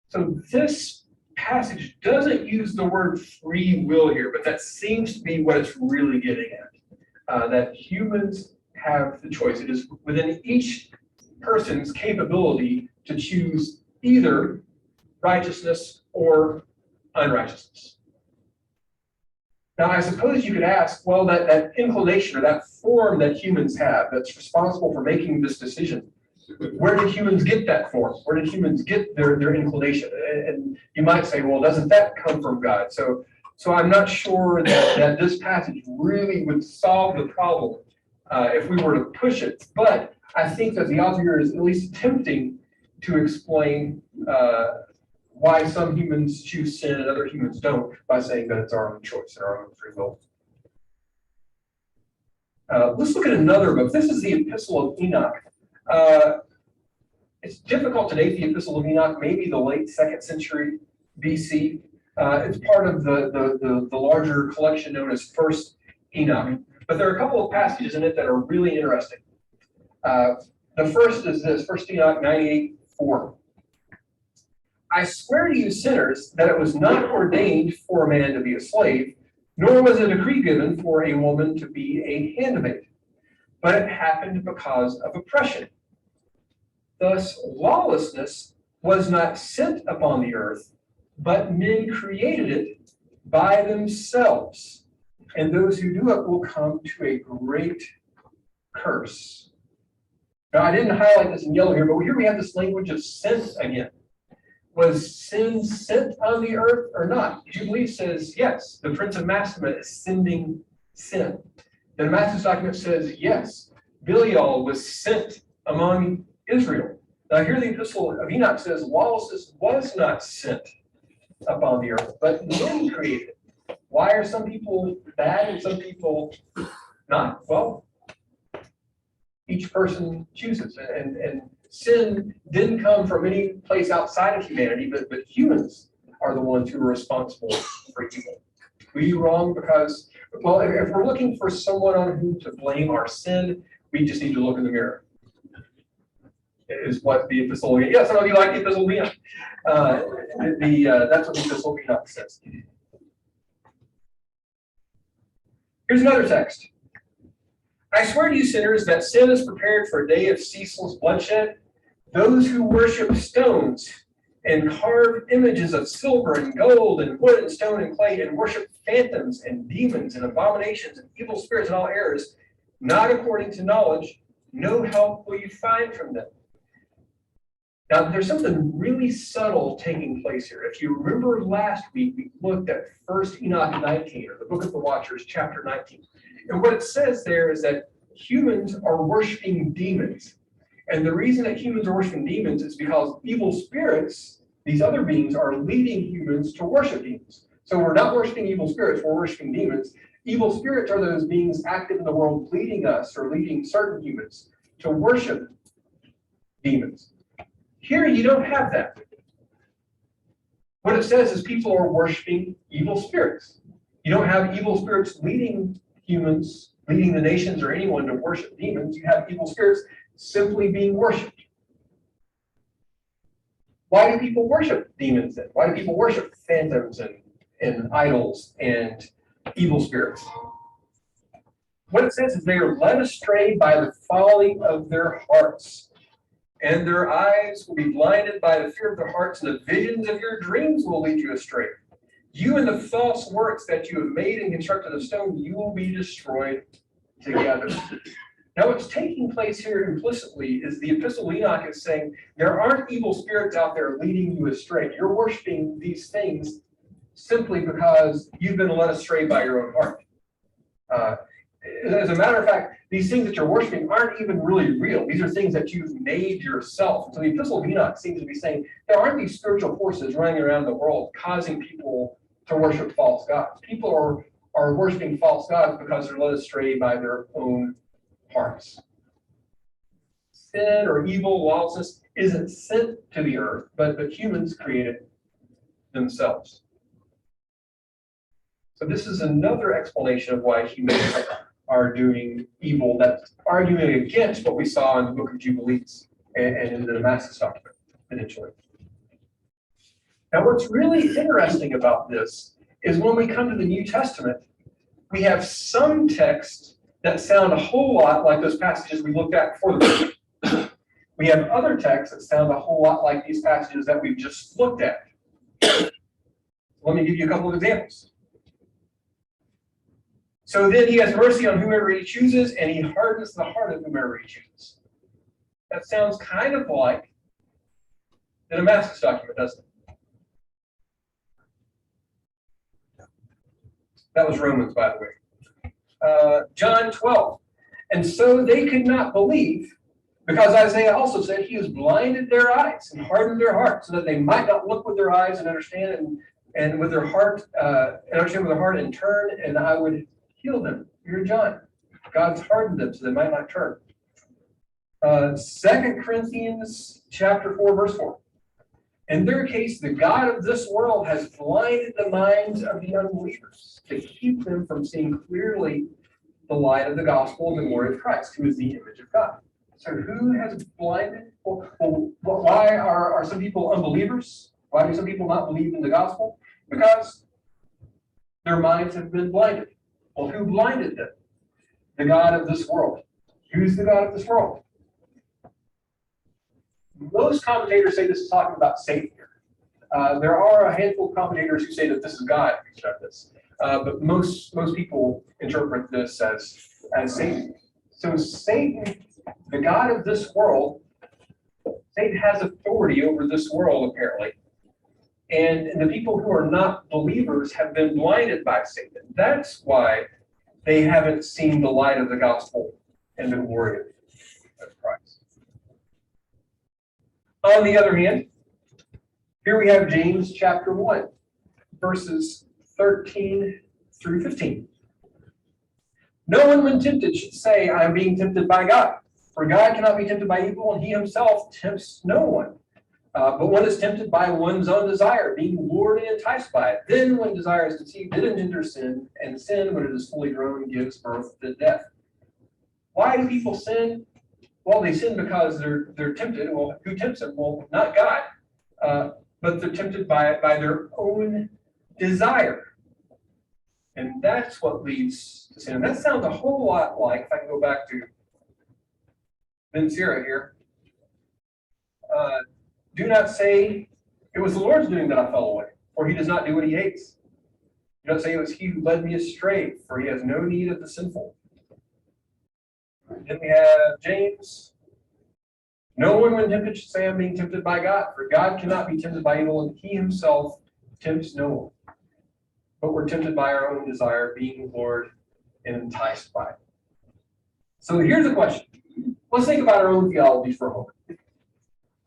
So this passage doesn't use the word free will here, but that seems to be what it's really getting at. That humans have the choice. It is within each person's capability to choose either righteousness or unrighteousness. Now, I suppose you could ask, well, that inclination or that form that humans have that's responsible for making this decision, where did humans get that form? Where did humans get their inclination? And you might say, well, doesn't that come from God? So I'm not sure that this passage really would solve the problem if we were to push it. But I think that the author here is at least attempting to explain why some humans choose sin and other humans don't by saying that it's our own choice and our own free will. Let's look at another book. This is the Epistle of Enoch. It's difficult to date the Epistle of Enoch, maybe the late 2nd century BC. It's part of the larger collection known as First Enoch. But there are a couple of passages in it that are really interesting. The first is this, 1 Enoch 98:4. I swear to you sinners that it was not ordained for a man to be a slave, nor was a decree given for a woman to be a handmaid, but it happened because of oppression. Thus lawlessness was not sent upon the earth, but men created it by themselves, and those who do it will come to a great curse. Now, I didn't highlight this in yellow here, but here we have this language of sin again. Was sin sent on the earth or not? Jubilee says yes. The Prince of Massima is sending sin. The Damascus document says yes. Belial was sent among Israel. Now here the Epistle of Enoch says lawlessness was not sent upon the earth, but men created it. Why are some people bad and some people not? Well, each person chooses, and sin didn't come from any place outside of humanity, but humans are the ones who are responsible for evil. Were you wrong because, well, if we're looking for someone on whom to blame our sin, we just need to look in the mirror. Is what the Epistle of Enoch, yeah, some of you like the Epistle of Enoch. That's what the Epistle of Enoch says. Here's another text. I swear to you sinners that sin is prepared for a day of ceaseless bloodshed. Those who worship stones and carve images of silver and gold and wood and stone and clay and worship phantoms and demons and abominations and evil spirits and all errors, not according to knowledge, no help will you find from them. Now, there's something really subtle taking place here. If you remember last week, we looked at 1 Enoch 19, or the Book of the Watchers, chapter 19. And what it says there is that humans are worshiping demons. And the reason that humans are worshiping demons is because evil spirits, these other beings, are leading humans to worship demons. So we're not worshiping evil spirits, we're worshiping demons. Evil spirits are those beings active in the world leading us or leading certain humans to worship demons. Here you don't have that. What it says is people are worshiping evil spirits. You don't have evil spirits leading humans, leading the nations or anyone to worship demons. You have evil spirits simply being worshipped. Why do people worship demons then? Why do people worship phantoms and idols and evil spirits? What it says is they are led astray by the folly of their hearts, and their eyes will be blinded by the fear of their hearts, and the visions of your dreams will lead you astray. You and the false works that you have made and constructed of stone, you will be destroyed together. Now, what's taking place here implicitly is the Epistle of Enoch is saying there aren't evil spirits out there leading you astray. You're worshiping these things simply because you've been led astray by your own heart. As a matter of fact, these things that you're worshiping aren't even really real. These are things that you've made yourself. So the Epistle of Enoch seems to be saying there aren't these spiritual forces running around the world causing people to worship false gods. People are worshiping false gods because they're led astray by their own hearts. Sin or evil, lawlessness, isn't sent to the earth, but humans created themselves. So this is another explanation of why humans are doing evil that's arguing against what we saw in the book of Jubilees and in the Damascus document eventually. Now, what's really interesting about this is when we come to the New Testament, we have some texts that sound a whole lot like those passages we looked at before the book. We have other texts that sound a whole lot like these passages that we've just looked at. Let me give you a couple of examples. So then he has mercy on whomever he chooses, and he hardens the heart of whomever he chooses. That sounds kind of like the Damascus document, doesn't it? That was Romans, by the way. John 12. And so they could not believe, because Isaiah also said he has blinded their eyes and hardened their hearts, so that they might not look with their eyes and understand, and with their heart, and understand with their heart and turn, and I would heal them. You're John. God's hardened them so they might not turn. 2 Corinthians chapter 4, verse 4. In their case, the God of this world has blinded the minds of the unbelievers to keep them from seeing clearly the light of the gospel and the glory of Christ, who is the image of God. So who has blinded? Well, why are some people unbelievers? Why do some people not believe in the gospel? Because their minds have been blinded. Well, who blinded them? The God of this world. Who's the God of this world? Most commentators say this is talking about Satan. There are a handful of commentators who say that this is God who said this, but most people interpret this as Satan. So Satan, the God of this world, Satan has authority over this world apparently, and the people who are not believers have been blinded by Satan. That's why they haven't seen the light of the gospel and the glory of Christ. On the other hand, here we have James chapter 1, verses 13 through 15. No one when tempted should say, I am being tempted by God. For God cannot be tempted by evil, and he himself tempts no one. But one is tempted by one's own desire, being lured and enticed by it. Then when desire is conceived, it engenders sin, and sin, when it is fully grown, gives birth to death. Why do people sin? Well, they sin because they're tempted. Well, who tempts them? Well, not God, but they're tempted by their own desire. And that's what leads to sin. And that sounds a whole lot like, if I can go back to Ben Sira here, do not say, it was the Lord's doing that I fell away, for he does not do what he hates. Do not say it was he who led me astray, for he has no need of the sinful. Then we have James. No one when tempted should say I'm being tempted by God, for God cannot be tempted by evil, and he himself tempts no one. But we're tempted by our own desire, being lured and enticed by it. So here's the question. Let's think about our own theology for a moment.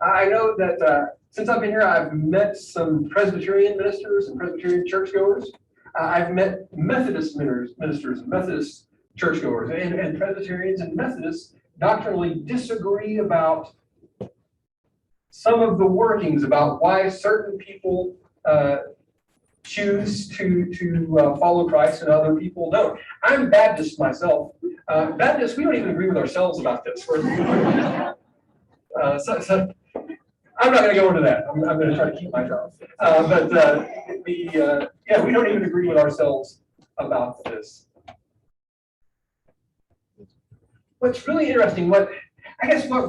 I know that since I've been here, I've met some Presbyterian ministers and Presbyterian churchgoers. I've met Methodist ministers and Methodist churchgoers, and Presbyterians and Methodists doctrinally disagree about some of the workings about why certain people choose to follow Christ and other people don't. I'm Baptist myself. Baptists, we don't even agree with ourselves about this. So I'm not going to go into that. I'm going to try to keep my job. We don't even agree with ourselves about this. What's really interesting, what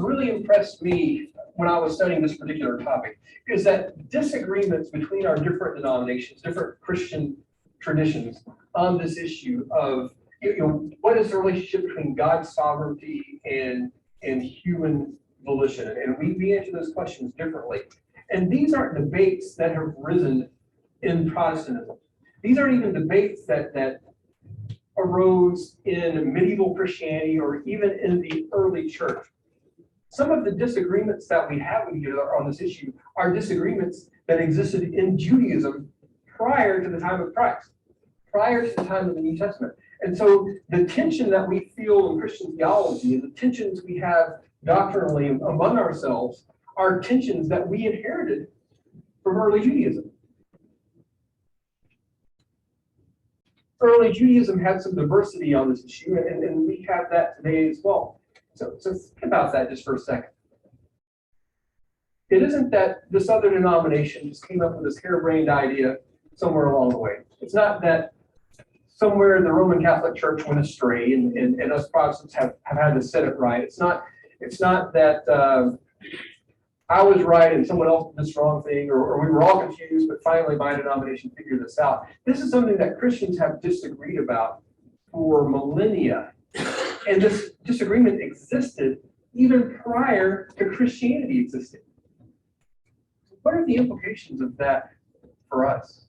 really impressed me when I was studying this particular topic is that disagreements between our different denominations, different Christian traditions on this issue of, what is the relationship between God's sovereignty and human volition? And we answer those questions differently. And these aren't debates that have risen in Protestantism. These aren't even debates that arose in medieval Christianity or even in the early church. Some of the disagreements that we have with each other on this issue are disagreements that existed in Judaism prior to the time of Christ, prior to the time of the New Testament. And so the tension that we feel in Christian theology and the tensions we have doctrinally among ourselves are tensions that we inherited from early Judaism. Early Judaism had some diversity on this issue, and we have that today as well. So think about that just for a second. It isn't that this other denomination just came up with this harebrained idea somewhere along the way. It's not that somewhere the Roman Catholic Church went astray and us Protestants have had to set it right. It's not that I was right and someone else did this wrong thing, or we were all confused, but finally my denomination figured this out. This is something that Christians have disagreed about for millennia. And this disagreement existed even prior to Christianity existing. What are the implications of that for us?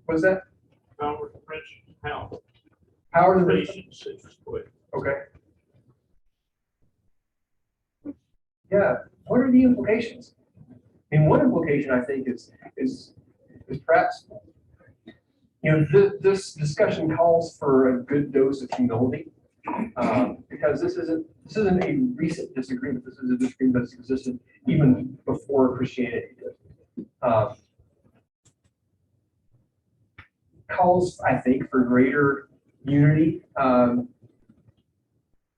Was that? Power to principle, how? Power to Relationships, quick. Okay. Yeah, what are the implications? And one implication I think is perhaps, this discussion calls for a good dose of humility, because this isn't a recent disagreement. This is a disagreement that's existed even before Christianity did. Calls, I think, for greater unity.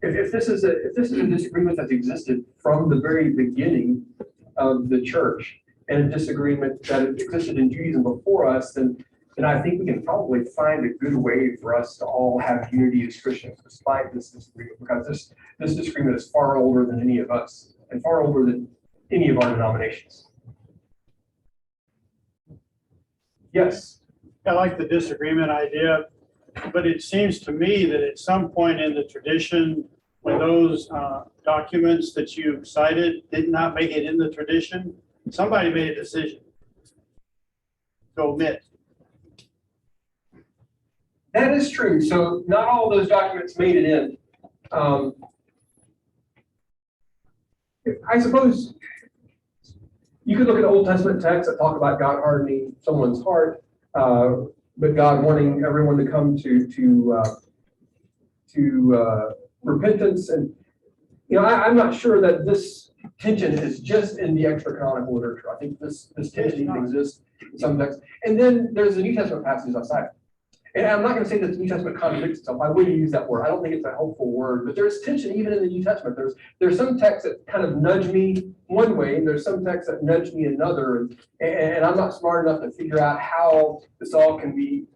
If this is a disagreement that's existed from the very beginning of the church, and a disagreement that existed in Judaism before us, then I think we can probably find a good way for us to all have unity as Christians, despite this disagreement, because this disagreement is far older than any of us, and far older than any of our denominations. Yes. I like the disagreement idea, but it seems to me that at some point in the tradition, when those documents that you cited did not make it in the tradition, somebody made a decision to omit. That is true. So not all of those documents made it in. I suppose you could look at Old Testament texts that talk about God hardening someone's heart, but God wanting everyone to come to repentance. And I'm not sure that this tension is just in the extra canonical literature. I think this tension even exists in some texts. And then there's the New Testament passages outside. And I'm not going to say that the New Testament contradicts itself. I wouldn't use that word. I don't think it's a helpful word. But there's tension even in the New Testament. There's some texts that kind of nudge me one way, and there's some texts that nudge me another. And I'm not smart enough to figure out how this all can be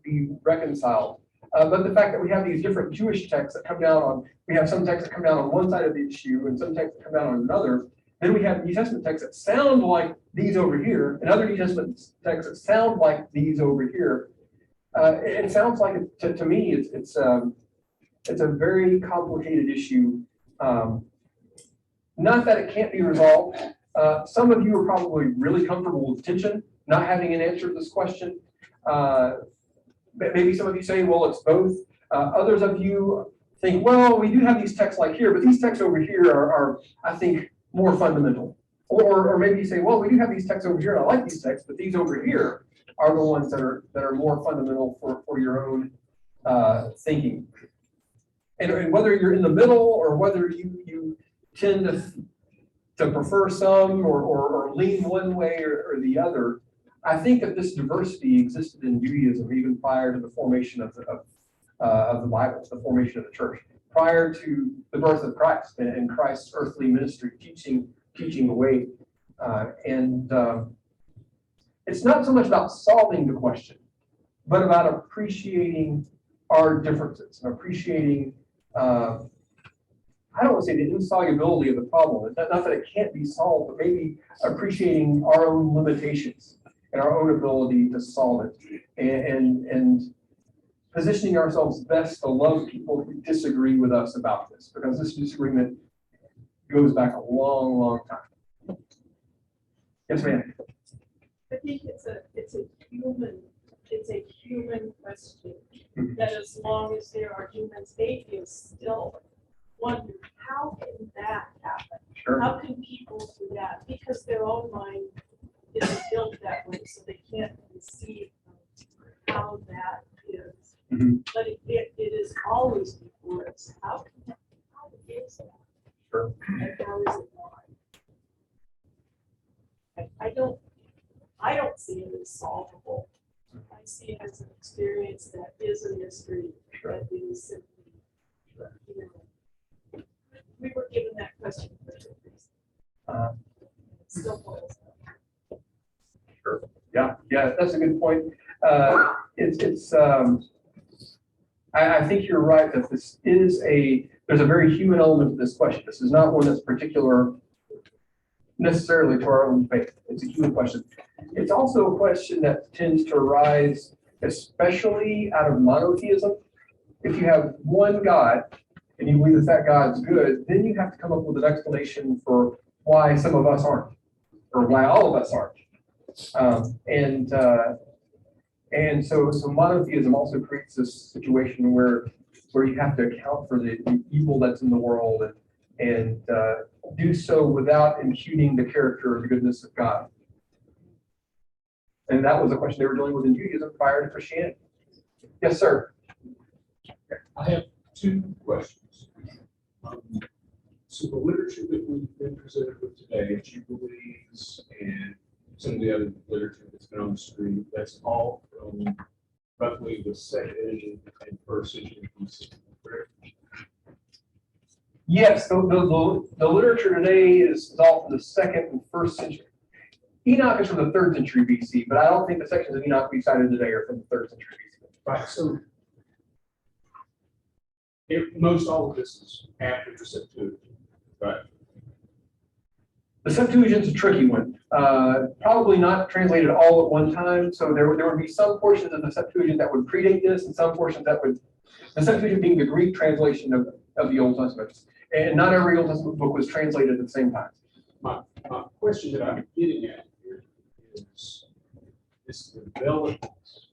reconciled. But the fact that we have these different Jewish texts that come down on, we have some texts that come down on one side of the issue and some texts that come down on another. Then we have New Testament texts that sound like these over here, and other New Testament texts that sound like these over here. It sounds like, to me, it's a very complicated issue. Not that it can't be resolved. Some of you are probably really comfortable with tension, not having an answer to this question. Maybe some of you say, well, it's both. Others of you think, well, we do have these texts like here, but these texts over here are I think, more fundamental. Or maybe you say, well, we do have these texts over here, and I like these texts, but these over here are the ones that are more fundamental for your own thinking. And whether you're in the middle or whether you tend to prefer some or lean one way or the other, I think that this diversity existed in Judaism even prior to the formation of the Bible, the formation of the church, prior to the birth of Christ and Christ's earthly ministry, teaching the way. It's not so much about solving the question, but about appreciating our differences and appreciating, I don't want to say the insolubility of the problem. It's not that it can't be solved, but maybe appreciating our own limitations and our own ability to solve it, and positioning ourselves best to love people who disagree with us about this, because this disagreement goes back a long, long time. Yes, ma'am. I think it's a human question, that as long as there are humans, atheists still wonder, how can that happen? Sure. How can people do that? Because their own mind isn't built that way, so they can't conceive of how that is. Mhm. But it is always before us. How is that? Sure. And how is it why? I don't see it as solvable. I see it as an experience that is a mystery, that is simply, you know, we were given that question for a reason. It still boils down. Sure. Yeah, that's a good point. I think you're right that this is there's a very human element to this question. This is not one that's particular necessarily to our own faith. It's a human question. It's also a question that tends to arise, especially out of monotheism. If you have one God and you believe that God's good, then you have to come up with an explanation for why some of us aren't, or why all of us aren't. And so monotheism also creates this situation where you have to account for the evil that's in the world and do so without imputing the character or the goodness of God. And that was a question they were dealing with in Judaism prior to Christianity. Yes, sir. I have two questions. So the literature that we've been presented with today, Jubilees and some of the other literature that's been on the screen, that's all from roughly the second and first century BC, correct? Yes, the literature today is all from the second and first century. Enoch is from the 3rd century BC, but I don't think the sections of Enoch we cited today are from the 3rd century BC. Right, so most all of this is after the Septuagint, right? The Septuagint's a tricky one. Probably not translated all at one time, so there would be some portions of the Septuagint that would predate this, and some portions that would, the Septuagint being the Greek translation of the Old Testament. And not every Old Testament book was translated at the same time. My question that I'm getting at here is this development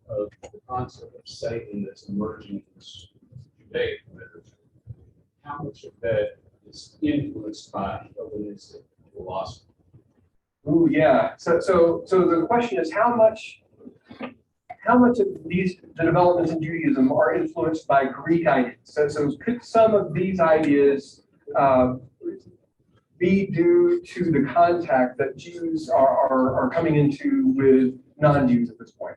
of the concept of Satan that's emerging in this Judaic literature. How much of that is influenced by Hellenistic philosophy? Ooh, yeah. So the question is how much of the developments in Judaism are influenced by Greek ideas? So could some of these ideas be due to the contact that Jews are coming into with non-Jews at this point?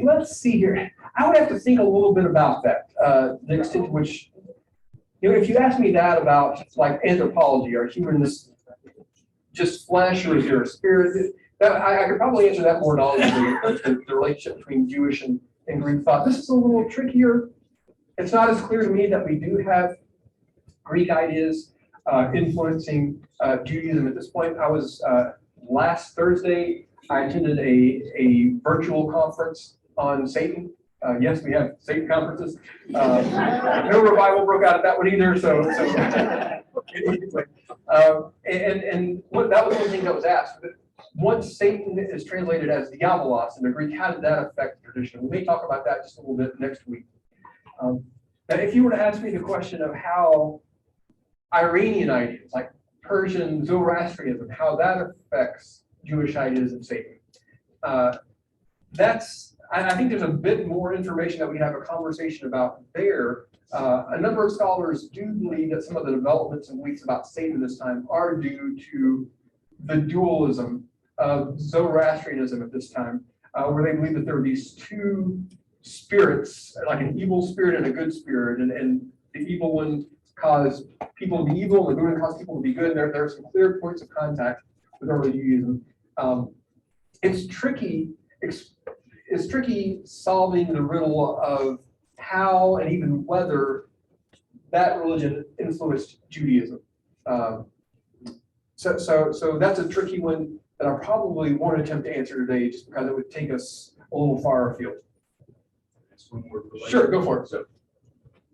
Let's see here. I would have to think a little bit about that, the extent to which, if you ask me that about like anthropology, are humans just flesh or is there a spirit? I could probably answer that more knowledgeably, the relationship between Jewish and Greek thought. This is a little trickier. It's not as clear to me that we do have Greek ideas influencing Judaism at this point. I was last Thursday, I attended a virtual conference on Satan. Yes, we have Satan conferences. No revival broke out at that one either. And that was one thing that was asked. Once Satan is translated as diabolos in the Greek, how did that affect the tradition? We may talk about that just a little bit next week. If you were to ask me the question of how Iranian ideas, like Persian Zoroastrianism, how that affects Jewish ideas of Satan, I think there's a bit more information that we have a conversation about there. A number of scholars do believe that some of the developments and beliefs about Satan this time are due to the dualism of Zoroastrianism at this time, where they believe that there are these two spirits, like an evil spirit and a good spirit, and the evil one caused people to be evil, and the good one caused people to be good. There are some clear points of contact with early Judaism. It's tricky solving the riddle of how and even whether that religion influenced Judaism. So that's a tricky one that I probably won't attempt to answer today, just because it would take us a little far afield. Sure, go for it. So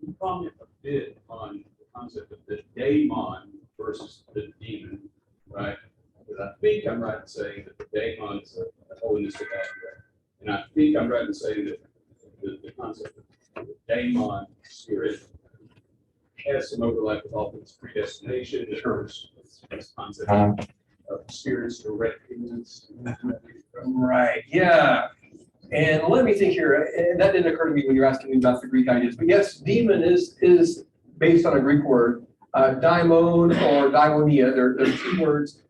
you comment a bit on the concept of the daemon versus the demon, right? Because I think I'm right in saying that the daemon is a holiness of God, and I think I'm right in saying that the concept of the daemon spirit has some overlap with all things predestination. There's this concept of spirits direct humans. Right, yeah. And let me think here, and that didn't occur to me when you were asking me about the Greek ideas, but yes, demon is based on a Greek word, daimon or daimonia. They're two words.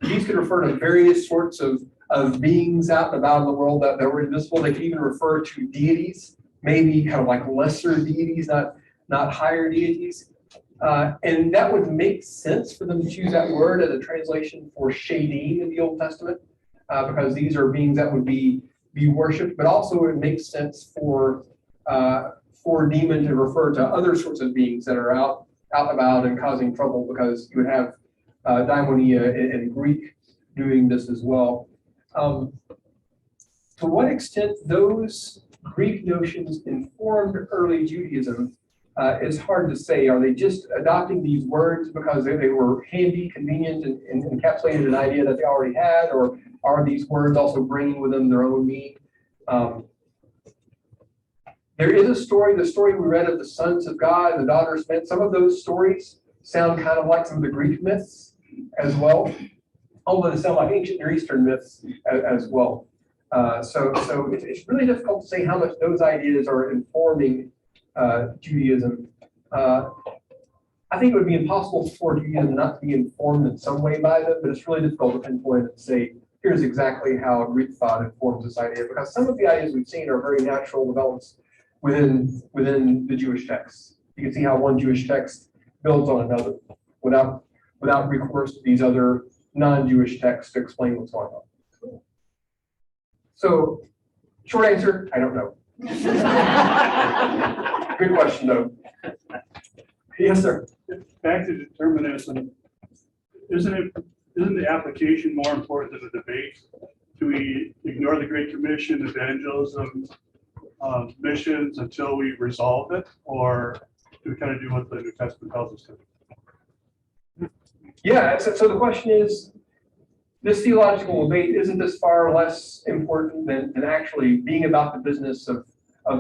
These could refer to various sorts of beings out and about in the world that were invisible. They could even refer to deities, maybe kind of like lesser deities, not higher deities. And that would make sense for them to choose that word as a translation for Shadim in the Old Testament, because these are beings that would be worshipped, but also it makes sense for demon to refer to other sorts of beings that are out and about and causing trouble, because you would have daimonia in Greek doing this as well. To what extent those Greek notions informed early Judaism is hard to say. Are they just adopting these words because they were handy, convenient, and encapsulated an idea that they already had, or are these words also bringing with them their own meaning? There is a story, the story we read of the sons of God and the daughters of men. Some of those stories sound kind of like some of the Greek myths as well, although they sound like ancient Near Eastern myths as well. So it's really difficult to say how much those ideas are informing Judaism. I think it would be impossible for Judaism not to be informed in some way by them, but it's really difficult to pinpoint and say, here's exactly how Greek thought informs this idea, because some of the ideas we've seen are very natural developments within the Jewish texts. You can see how one Jewish text builds on another without recourse to these other non-Jewish texts to explain what's going on. So, short answer, I don't know. Good question, though. Yes, sir. Back to determinism, isn't the application more important than the debate? Do we ignore the Great Commission, evangelism, missions until we resolve it, or do we kind of do what the New Testament tells us to do? Yeah, so the question is, this theological debate, isn't this far less important than actually being about the business of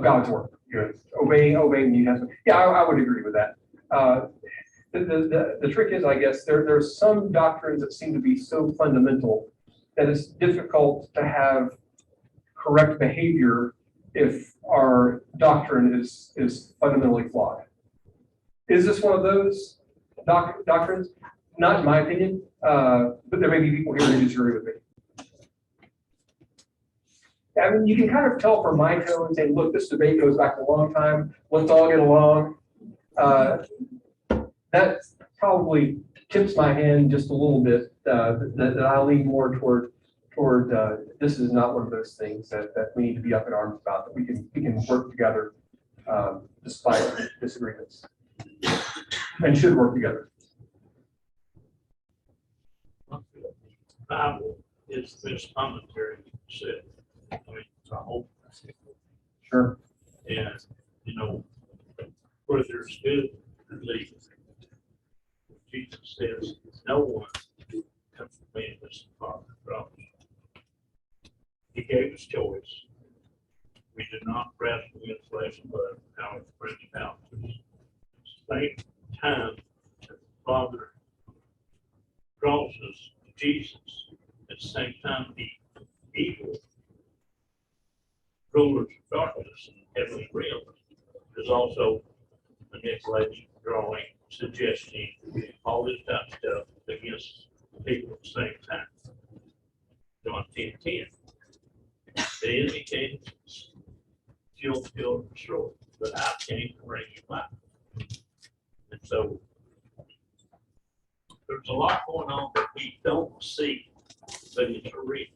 God's work? You know, obeying the New Testament. Yeah, I would agree with that. The trick is, I guess, there's some doctrines that seem to be so fundamental that it's difficult to have correct behavior if our doctrine is fundamentally flawed. Is this one of those doctrines? Not in my opinion, but there may be people here who disagree with me. I mean, you can kind of tell from my tone saying, look, this debate goes back a long time. Let's all get along. That probably tips my hand just a little bit, that I lean more toward this is not one of those things that we need to be up in arms about, that we can work together despite disagreements, and should work together. Bible is the best commentary said. I mean, it's a whole. Sure. And, you know, where there's good relief, Jesus says, no one comes to me unless the Father draws. He gave us choice. We did not wrestle with flesh and blood, power of principalities. At the same time that the Father draws us to Jesus, at the same time the evil rulers of darkness in heavenly realms is also manipulating, drawing, suggesting, all this type of stuff against people at the same time. John 10:10. The enemy came to kill, and destroy, but I came to bring you life. And so there's a lot going on that we don't see, but it's real.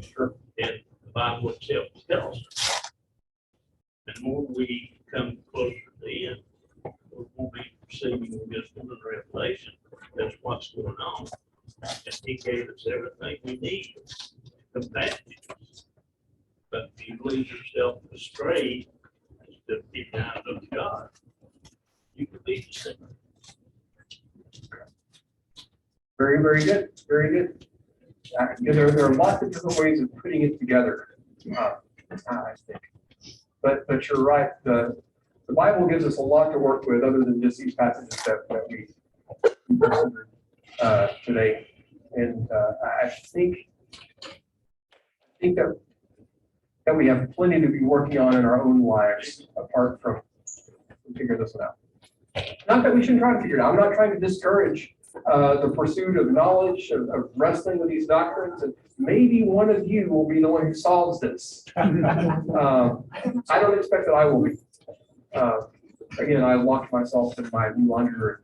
Sure. And the Bible itself tells us. And the more we come closer to the end, we will be receiving wisdom and revelation. That's what's going on. And He gave us everything we need to combat it. But if you lead yourself astray to be down of God, you can be deceived. Very, very good. Very good. There are lots of different ways of putting it together, I think. But you're right. The Bible gives us a lot to work with, other than just these passages that we considered today. And I think that we have plenty to be working on in our own lives, apart from figuring this one out. Not that we shouldn't try to figure it out. I'm not trying to discourage the pursuit of knowledge, of wrestling with these doctrines, and maybe one of you will be the one who solves this. I don't expect that I will be. Again, I locked myself in my laundry room.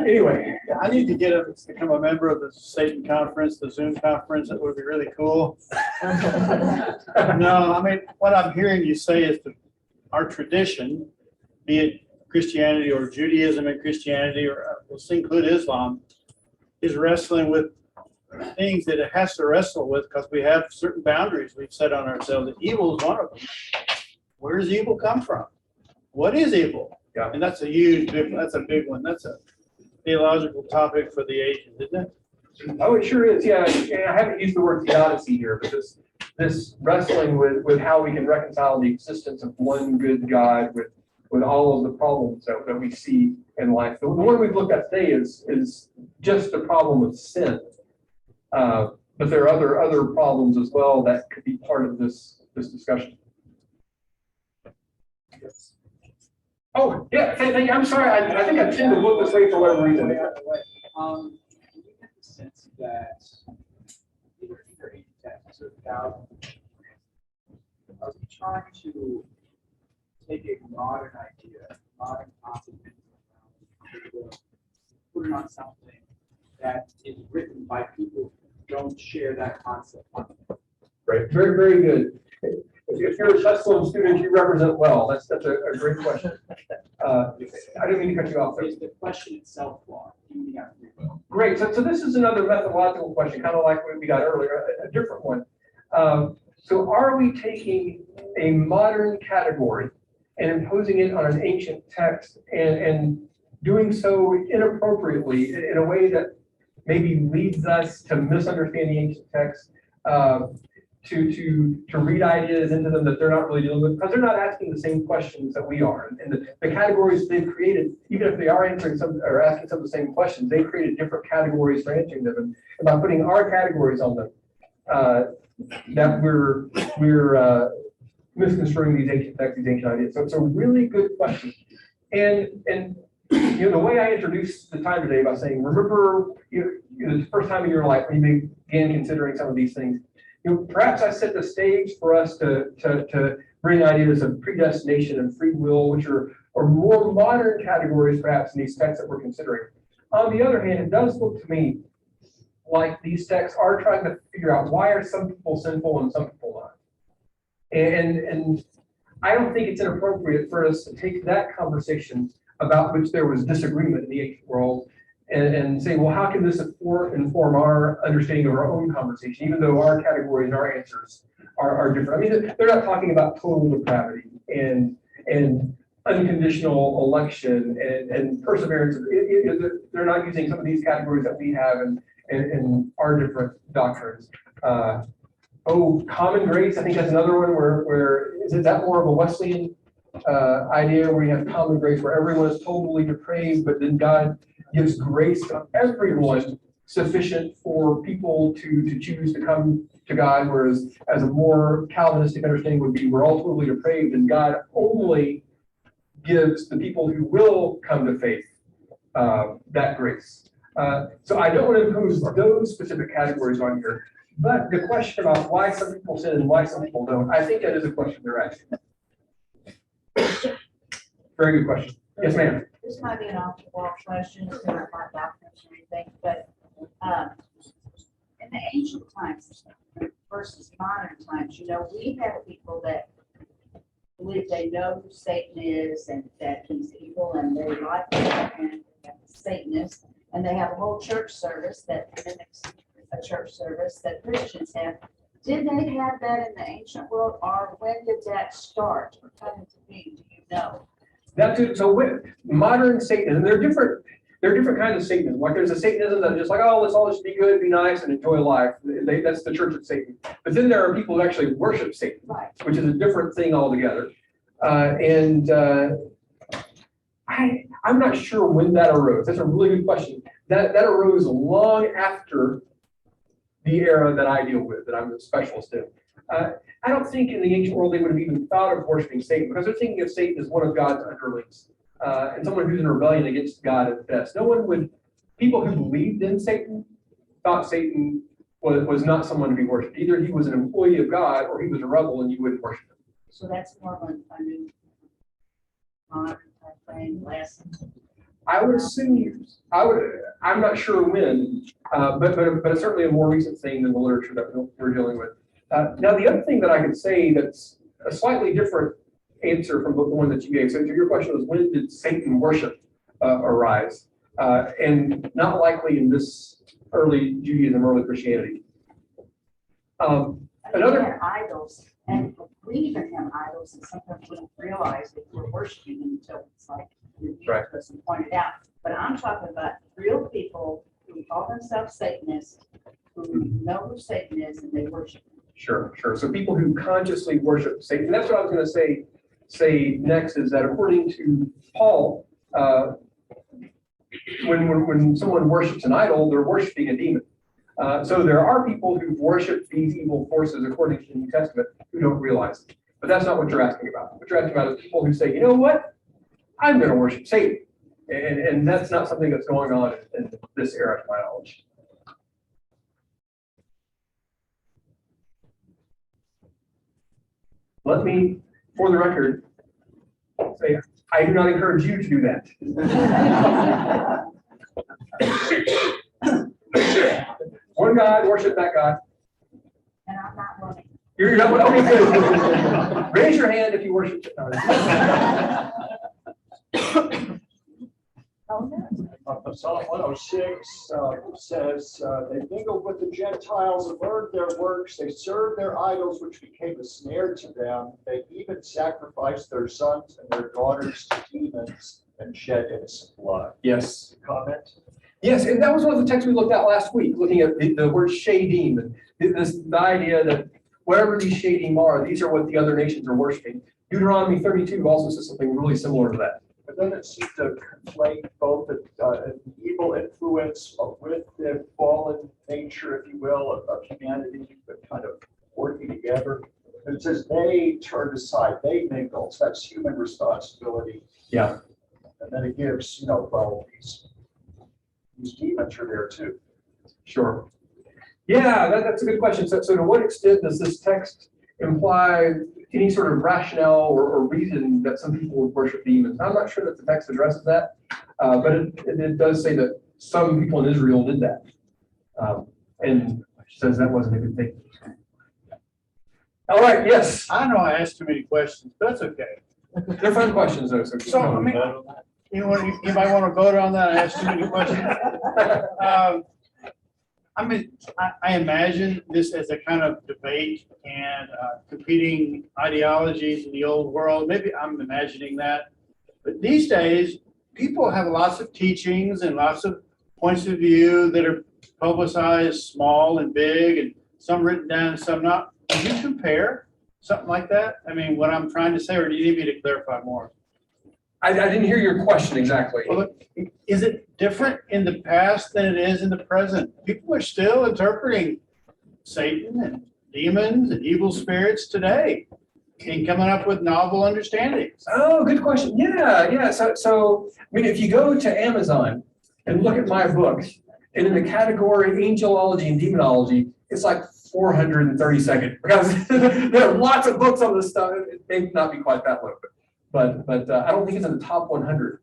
Anyway, I need to get him to become a member of the Satan conference, the Zoom conference. That would be really cool. No, I mean, what I'm hearing you say is that our tradition, be it Christianity or Judaism and Christianity, or let's include Islam, is wrestling with things that it has to wrestle with because we have certain boundaries we've set on ourselves. And evil is one of them. Where does evil come from? What is evil? Yeah. And that's a huge, that's a big one. That's a theological topic for the ages, isn't it? Oh, it sure is. Yeah, I haven't used the word theodicy here, but this wrestling with how we can reconcile the existence of one good God with all of the problems that we see in life. The one we've looked at today is just the problem of sin. But there are other problems as well that could be part of this discussion. Yes. Oh, yeah, thank you. I'm sorry. I think I tend to look this way for whatever reason. Do you get the sense that either text or thousands are we trying to take a modern idea, modern concept, put it on something that is written by people who don't share that concept? Great, very, very good. If you're a Tusculum student, you represent well. That's a great question. I didn't mean to cut you off. Is the question itself flawed? Great. So this is another methodological question, kind of like what we got earlier, a different one. So are we taking a modern category and imposing it on an ancient text and doing so inappropriately in a way that maybe leads us to misunderstand the ancient text? To read ideas into them that they're not really dealing with, because they're not asking the same questions that we are. And the categories they've created, even if they are answering some or asking some of the same questions, they created different categories for answering them. And by putting our categories on them, that we're misconstruing these ancient texts, these ancient ideas. So it's a really good question. And the way I introduced the time today by saying, remember the first time in your life when you began considering some of these things. Perhaps I set the stage for us to bring ideas of predestination and free will, which are more modern categories, perhaps, in these texts that we're considering. On the other hand, it does look to me like these texts are trying to figure out why are some people sinful and some people not. And I don't think it's inappropriate for us to take that conversation about which there was disagreement in the ancient world and say, well, how can this inform our understanding of our own conversation, even though our categories and our answers are different. I mean, they're not talking about total depravity and unconditional election and perseverance. They're not using some of these categories that we have in our different doctrines. Common grace, I think that's another one where is that more of a Wesleyan idea where you have common grace where everyone is totally depraved, but then God gives grace to everyone sufficient for people to choose to come to God, whereas as a more Calvinistic understanding would be we're all totally depraved and God only gives the people who will come to faith that grace. So I don't want to impose those specific categories on here, but the question about why some people sin and why some people don't, I think that is a question they're asking. Very good question. Yes, ma'am. This might be an off-the-wall question, it's not my documents or anything, but in the ancient times versus modern times, we have people that believe they know who Satan is and that he's evil and they like him and Satanists, and they have a whole church service that mimics a church service that Christians have. Did they have that in the ancient world, or when did that start or come into being? Do you know? So with modern Satanism, there are different kinds of Satanism. Like there's a Satanism that's just like, oh, let's all just be good, be nice, and enjoy life. That's the Church of Satan. But then there are people who actually worship Satan, right, which is a different thing altogether. I'm not sure when that arose. That's a really good question. That arose long after the era that I deal with, that I'm a specialist in. I don't think in the ancient world they would have even thought of worshiping Satan because they're thinking of Satan as one of God's underlings. and someone who's in rebellion against God at best. People who believed in Satan thought Satan was not someone to be worshipped. Either he was an employee of God or he was a rebel and you wouldn't worship him. So that's more of a new modern type thing, less. I would assume, I'm not sure when, but it's certainly a more recent thing than the literature that we're dealing with. Now, the other thing that I could say that's a slightly different answer from the one that you gave. So your question was, when did Satan worship arise? And not likely in this early Judaism, early Christianity. Another idols, and we even have idols, and sometimes we don't realize that we're worshiping them until it's like the Right. person pointed out. But I'm talking about real people who call themselves Satanists, who know who Satan is, and they worship him. Sure. So people who consciously worship Satan. That's what I was going to say next, is that according to Paul, when someone worships an idol, they're worshiping a demon. So there are people who worship these evil forces according to the New Testament who don't realize it. But that's not what you're asking about. What you're asking about is people who say, you know what, I'm going to worship Satan. And that's not something that's going on in this era, to my knowledge. Let me, for the record, say, I do not encourage you to do that. One God, worship that God. And I'm not running. You're not, okay, good. Raise your hand if you worship. Psalm 106 says, they mingled with the Gentiles and learned their works. They served their idols, which became a snare to them. They even sacrificed their sons and their daughters to demons and shed innocent blood. Yes. Comment? Yes, and that was one of the texts we looked at last week, looking at the word shadim, and the idea that whatever these shadim are, these are what the other nations are worshiping. Deuteronomy 32 also says something really similar to that. But then it seems to conflate both an evil influence with the fallen nature, if you will, of humanity, but kind of working together. It says they turned aside, they mingled. So that's human responsibility. Yeah. And then it gives, well, these demons are there too. Sure. Yeah, that's a good question. So to what extent does this text imply any sort of rationale or reason that some people would worship demons? I'm not sure that the text addresses that, but it does say that some people in Israel did that. And says that wasn't a good thing. All right, yes. I know I asked too many questions, but that's okay. They're fun questions though. So, I mean, you might want to vote on that. I asked too many questions. I imagine this as a kind of debate and competing ideologies in the old world. Maybe I'm imagining that. But these days, people have lots of teachings and lots of points of view that are publicized, small and big, and some written down, some not. Can you compare something like that? I mean, what I'm trying to say, or do you need me to clarify more? I didn't hear your question exactly. Well, is it different in the past than it is in the present? People are still interpreting Satan and demons and evil spirits today and coming up with novel understandings. Oh, good question. Yeah. So I mean, if you go to Amazon and look at my books, and in the category angelology and demonology, it's like 432nd, because there are lots of books on this stuff. It may not be quite that low, but I don't think it's in the top 100,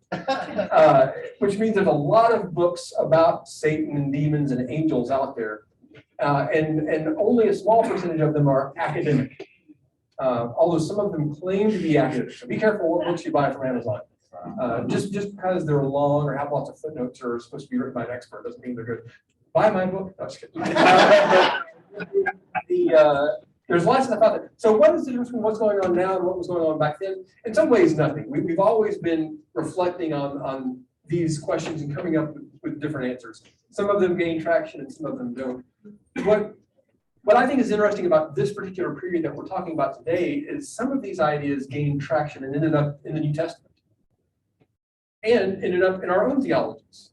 which means there's a lot of books about Satan and demons and angels out there, and only a small percentage of them are academic, although some of them claim to be academic. So be careful what books you buy from Amazon. Just because they're long or have lots of footnotes or are supposed to be written by an expert doesn't mean they're good. Buy my book. No, just kidding. There's lots of stuff out there. So what is the difference between what's going on now and what was going on back then? In some ways, nothing. We've always been reflecting on these questions and coming up with different answers. Some of them gain traction and some of them don't. What I think is interesting about this particular period that we're talking about today is some of these ideas gained traction and ended up in the New Testament and ended up in our own theologies.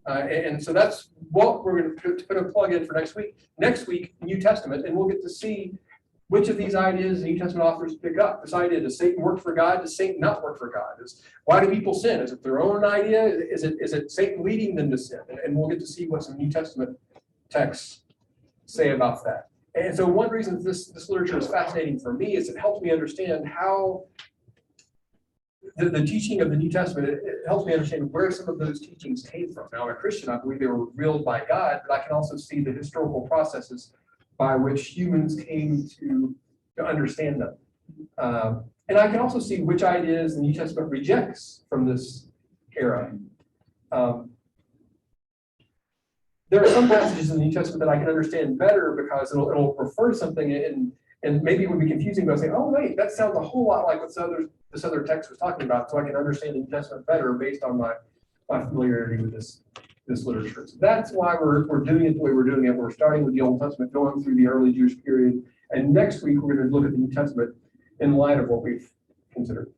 And so that's what we're going to put a plug in for next week. Next week, New Testament, and we'll get to see which of these ideas the New Testament authors pick up? This idea, does Satan work for God? Does Satan not work for God? Why do people sin? Is it their own idea? Is it Satan leading them to sin? And we'll get to see what some New Testament texts say about that. And so one reason this literature is fascinating for me is it helps me understand how the teaching of the New Testament, it helps me understand where some of those teachings came from. Now, I'm a Christian, I believe they were revealed by God, but I can also see the historical processes by which humans came to understand them. And I can also see which ideas the New Testament rejects from this era. There are some passages in the New Testament that I can understand better because it'll refer to something and maybe it would be confusing, but I say, oh, wait, that sounds a whole lot like what this other text was talking about, so I can understand the New Testament better based on my familiarity with this literature. So that's why we're doing it the way we're doing it. We're starting with the Old Testament, going through the early Jewish period, and next week we're going to look at the New Testament in light of what we've considered.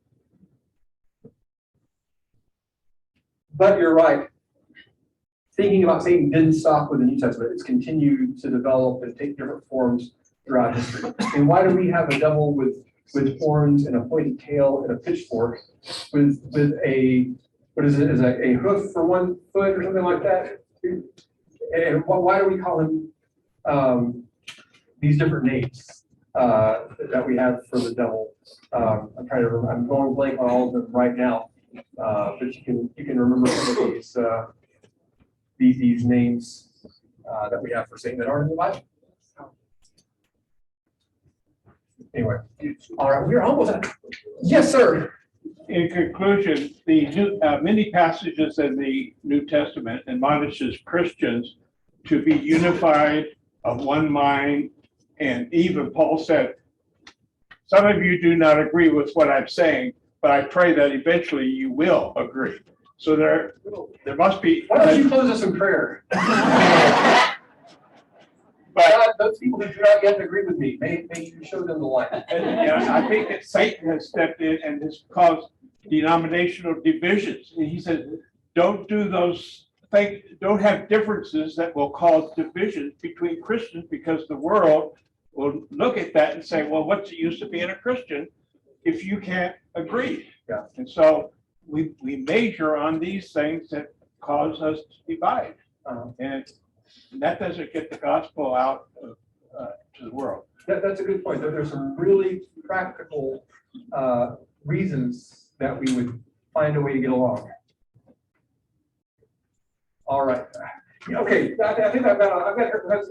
But you're right. Thinking about Satan didn't stop with the New Testament. It's continued to develop and take different forms throughout history. And why do we have a devil with horns and a pointed tail and a pitchfork with a, what is it, is a hoof for one foot or something like that? And why do we call him these different names that we have for the devil? I'm trying to remember. I'm going blank on all of them right now, but you can remember some of these names that we have for Satan that aren't in the Bible. Anyway, all right, we're almost at. Yes, sir. In conclusion, many passages in the New Testament admonishes Christians to be unified, of one mind, and even Paul said, some of you do not agree with what I'm saying, but I pray that eventually you will agree. So there must be. Why don't you close us in prayer? But God, those people who do not yet agree with me, may you show them the light. And, I think that Satan has stepped in and has caused denominational divisions. And he said, don't do those things, don't have differences that will cause divisions between Christians, because the world will look at that and say, well, what's the use of being a Christian if you can't agree? Yeah. And so we measure on these things that cause us to divide. And that doesn't get the gospel out to the world. That's a good point. There's some really practical reasons that we would find a way to get along. All right. Okay. I think I've got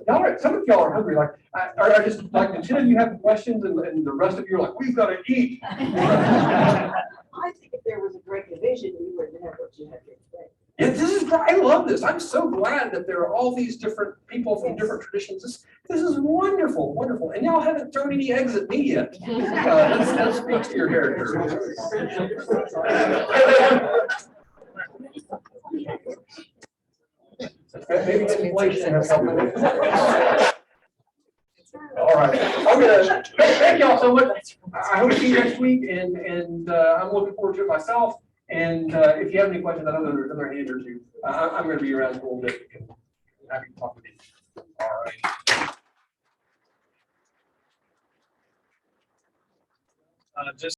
y'all are, some of y'all are hungry. Like, I just like the 10 of you have questions, and the rest of you are like, we've got to eat. I think if there was a great division, you wouldn't have what you have to expect. Yeah, this is great. I love this. I'm so glad that there are all these different people from different traditions. This is wonderful, wonderful. And y'all haven't thrown any eggs at me yet. That speaks to your character. Maybe inflation has helped. All right. I'm gonna thank y'all so much. I hope to see you next week, and I'm looking forward to it myself. And if you have any questions, I know there's another hand or two. I'm going to be around a little bit. Happy to talk with you. All right. Just